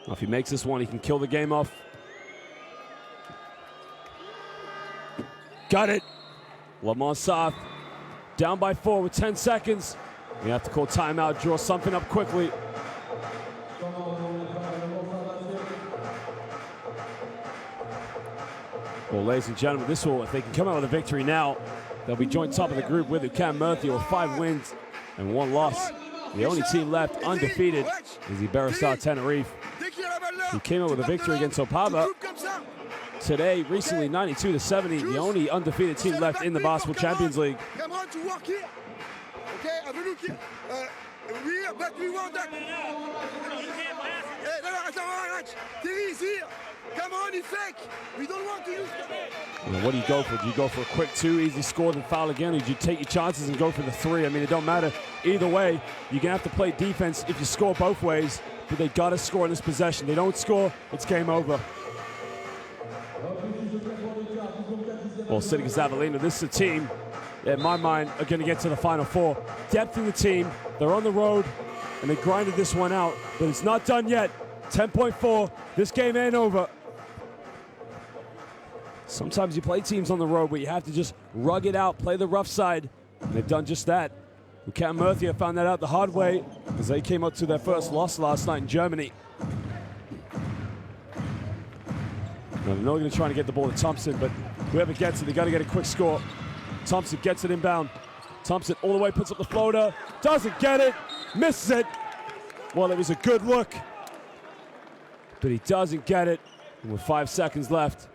Well, if he makes this one, he can kill the game off. Got it. Lamont South down by 4 with 10 seconds. We have to call timeout, draw something up quickly. Well, ladies and gentlemen, this will, if they can come out with a victory now, they'll be joint top of the group with UQAM Murphy with 5 wins and 1 loss. The only team left undefeated is Iberostar Tenerife, who came out with a victory against Opava today, recently 92-70, the only undefeated team left in the Basketball Champions League. Come on, he's fake. We don't want to use Well, what do you go for? Do you go for a quick 2, easy score, then foul again, or do you take your chances and go for the 3? I mean, it don't matter. Either way, you're going to have to play defense if you score both ways, but they got to score in this possession. They don't score, it's game over. Well, Sidigas Avellino, this is a team that, in my mind, are going to get to the Final 4. Depth in the team. They're on the road, and they grinded this one out, but it's not done yet. 10.4. This game ain't over. Sometimes you play teams on the road where you have to just rug it out, play the rough side. And they've done just that. UQAM Murcia found that out the hard way as they came up to their first loss last night in Germany. Now, they're not going to try to get the ball to Thompson, but whoever gets it, they got to get a quick score. Thompson gets it inbound. Thompson all the way puts up the floater. Doesn't get it. Misses it. Well, it was a good look, but he doesn't get it. And with 5 seconds left,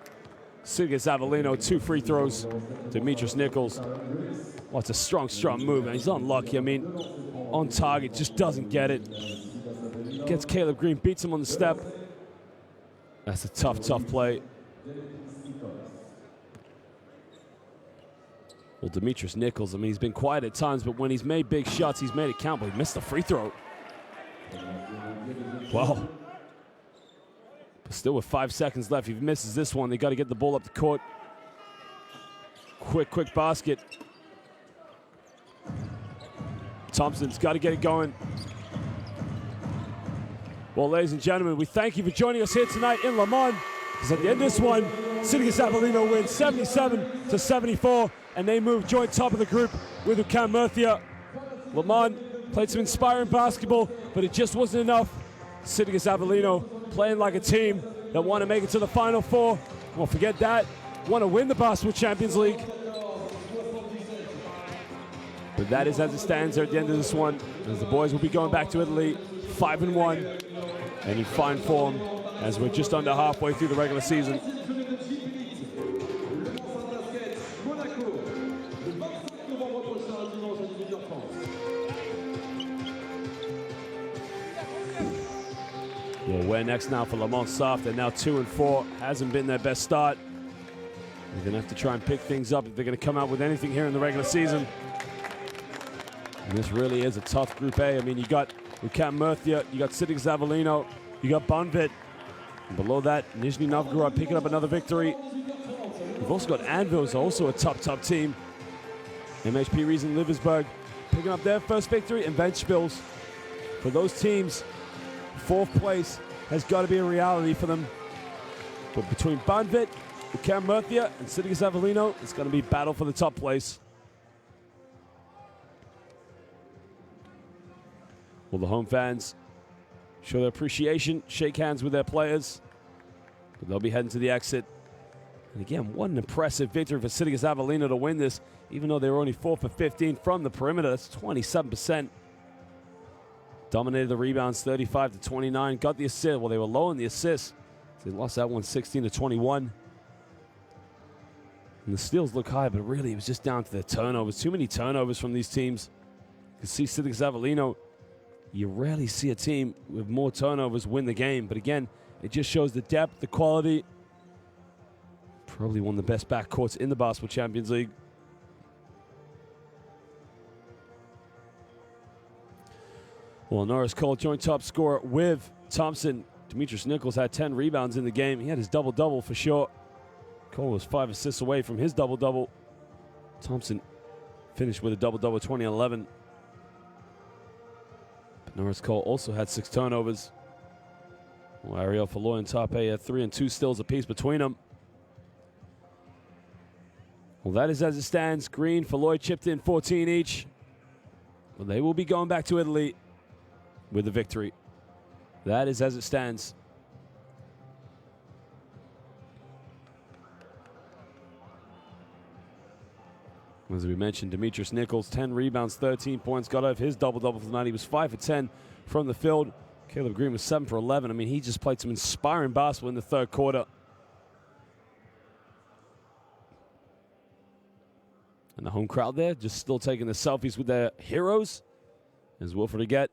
Sidigas Avellino, 2 free throws. Demetrius Nichols. Well, it's a strong, strong move, and he's unlucky. I mean, on target, just doesn't get it. Gets Caleb Green, beats him on the step. That's a tough, tough play. Well, Demetrius Nichols, I mean, he's been quiet at times, but when he's made big shots, he's made it count, but he missed the free throw. Well, but still with 5 seconds left, if he misses this one, they got to get the ball up the court. Quick, quick basket. Thompson's got to get it going. Well, ladies and gentlemen, we thank you for joining us here tonight in Le Mans. Because at the end of this one, Sidigas Avellino wins 77-74, and they move joint top of the group with UQAM Murcia. Le Mans played some inspiring basketball, but it just wasn't enough. Sidigas Avellino playing like a team that want to make it to the Final 4. Well, forget that. Want to win the Basketball Champions League. But that is as it stands there at the end of this one, as the boys will be going back to Italy 5-1 and in fine form as we're just under halfway through the regular season. Well, where next now for Lamont Soft? They're now 2-4. Hasn't been their best start. They're going to have to try and pick things up if they're going to come out with anything here in the regular season. And this really is a tough Group A. I mean, you got UQAM Murcia, you got Sidigas Avellino, you got Banvit. And below that, Nizhny Novgorod picking up another victory. We've also got Anvil, who's also a top team. MHP Riesen Liversberg picking up their first victory, and Ventspils. For those teams, 4th place has got to be a reality for them. But between Banvit, UQAM Murcia, and Sidigas Avellino, it's going to be battle for the top place. Well, the home fans show their appreciation, shake hands with their players. But they'll be heading to the exit And again, what an impressive victory for Sidigas Avellino to win this, even though they were only 4 for 15 from the perimeter. That's 27%. Dominated the rebounds 35 to 29. Got the assist. Well, they were low in the assists. They lost that one 16 to 21. And the steals look high, but really it was just down to the turnovers. Too many turnovers from these teams. You can see Sidigas Avellino, you rarely see a team with more turnovers win the game. But again, it just shows the depth, the quality. Probably one of the best backcourts in the Basketball Champions League. Well, Norris Cole, joint top scorer with Thompson. Demetrius Nichols had 10 rebounds in the game. He had his double-double for sure. Cole was 5 assists away from his double-double. Thompson finished with a double-double, 20 and 11. But Norris Cole also had 6 turnovers. Well, Ariel Falloy and Tape had 3 and 2 steals apiece between them. Well, that is as it stands. Green, Falloy chipped in 14 each. Well, they will be going back to Italy with the victory. That is as it stands. As we mentioned, Demetrius Nichols, 10 rebounds, 13 points, got out his double-double for the night. He was 5 for 10 from the field. Caleb Green was 7 for 11. I mean, he just played some inspiring basketball in the third quarter. And the home crowd there just still taking the selfies with their heroes. As Wilfred Aguet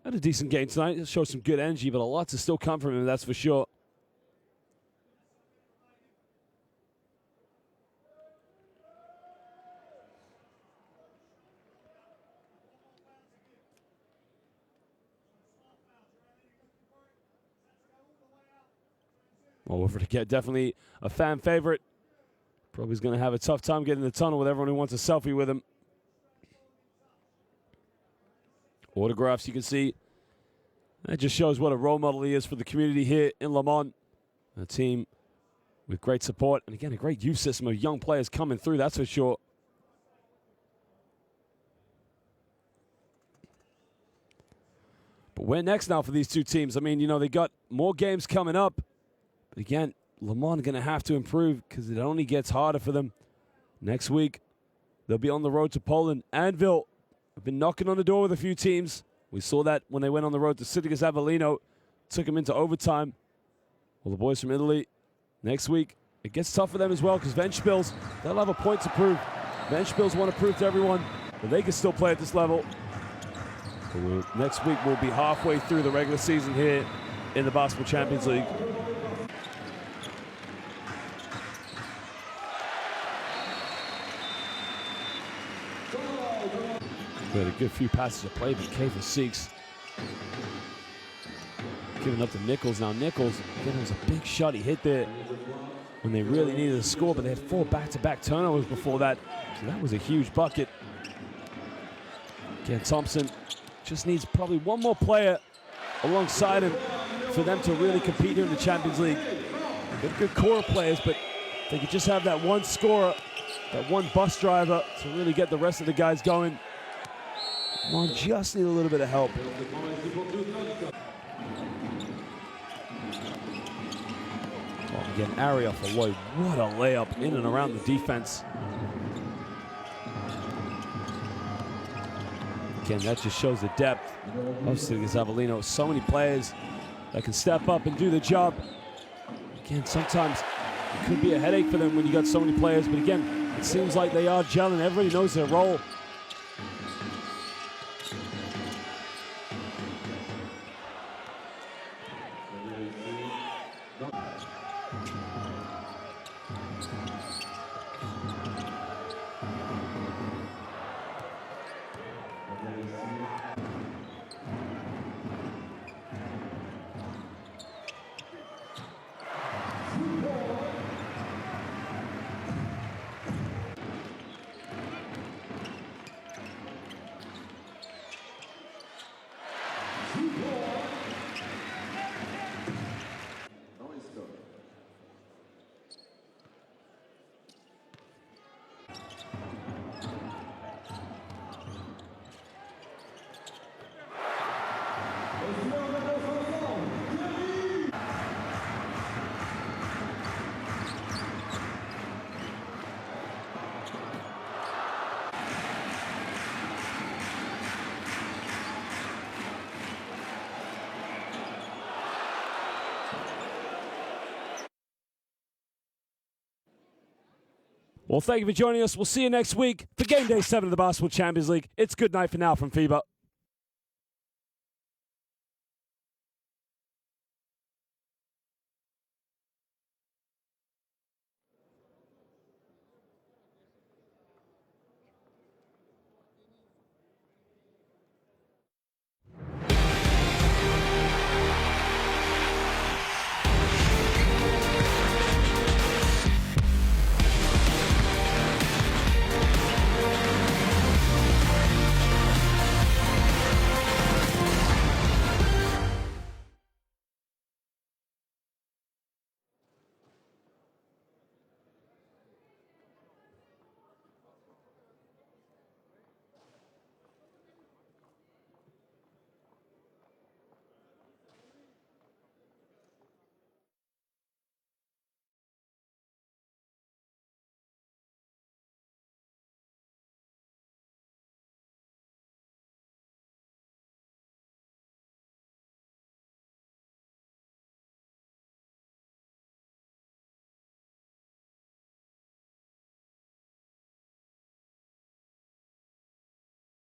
had a decent game tonight. It showed some good energy, but a lot to still come from him, that's for sure. Well, Wilfred Aguet, definitely a fan favorite. Probably is going to have a tough time getting in the tunnel with everyone who wants a selfie with him. Autographs, you can see. That just shows what a role model he is for the community here in Le Mans. A team with great support. And again, a great youth system of young players coming through, that's for sure. But where next now for these two teams? I mean, you know, they got more games coming up. But again, Le Mans going to have to improve because it only gets harder for them. Next week, they'll be on the road to Poland. Anvil have been knocking on the door with a few teams. We saw that when they went on the road to Sidigas Avellino. Took them into overtime. Well, the boys from Italy, next week, it gets tough for them as well because Ventspils, they'll have a point to prove. Ventspils want to prove to everyone that they can still play at this level. Next week, we'll be halfway through the regular season here in the Basketball Champions League. We had a good few passes of play, but K for 6. Giving up to Nichols. Now Nichols, again, it was a big shot he hit there when they really needed a score, but they had 4 back-to-back turnovers before that. So that was a huge bucket. Again, Thompson just needs probably one more player alongside him for them to really compete here in the Champions League. They've good core players, but they could just have that one scorer, that one bus driver to really get the rest of the guys going. Mon just need a little bit of help. Well, again, Ariel Falloy, what a layup in and around the defense. Again, that just shows the depth of Sidigas Avellino. So many players that can step up and do the job. Again, sometimes it could be a headache for them when you got so many players, but again, it seems like they are gelling. Everybody knows their role. Well, thank you for joining us. We'll see you next week for Game Day 7 of the Basketball Champions League. It's good night for now from FIBA.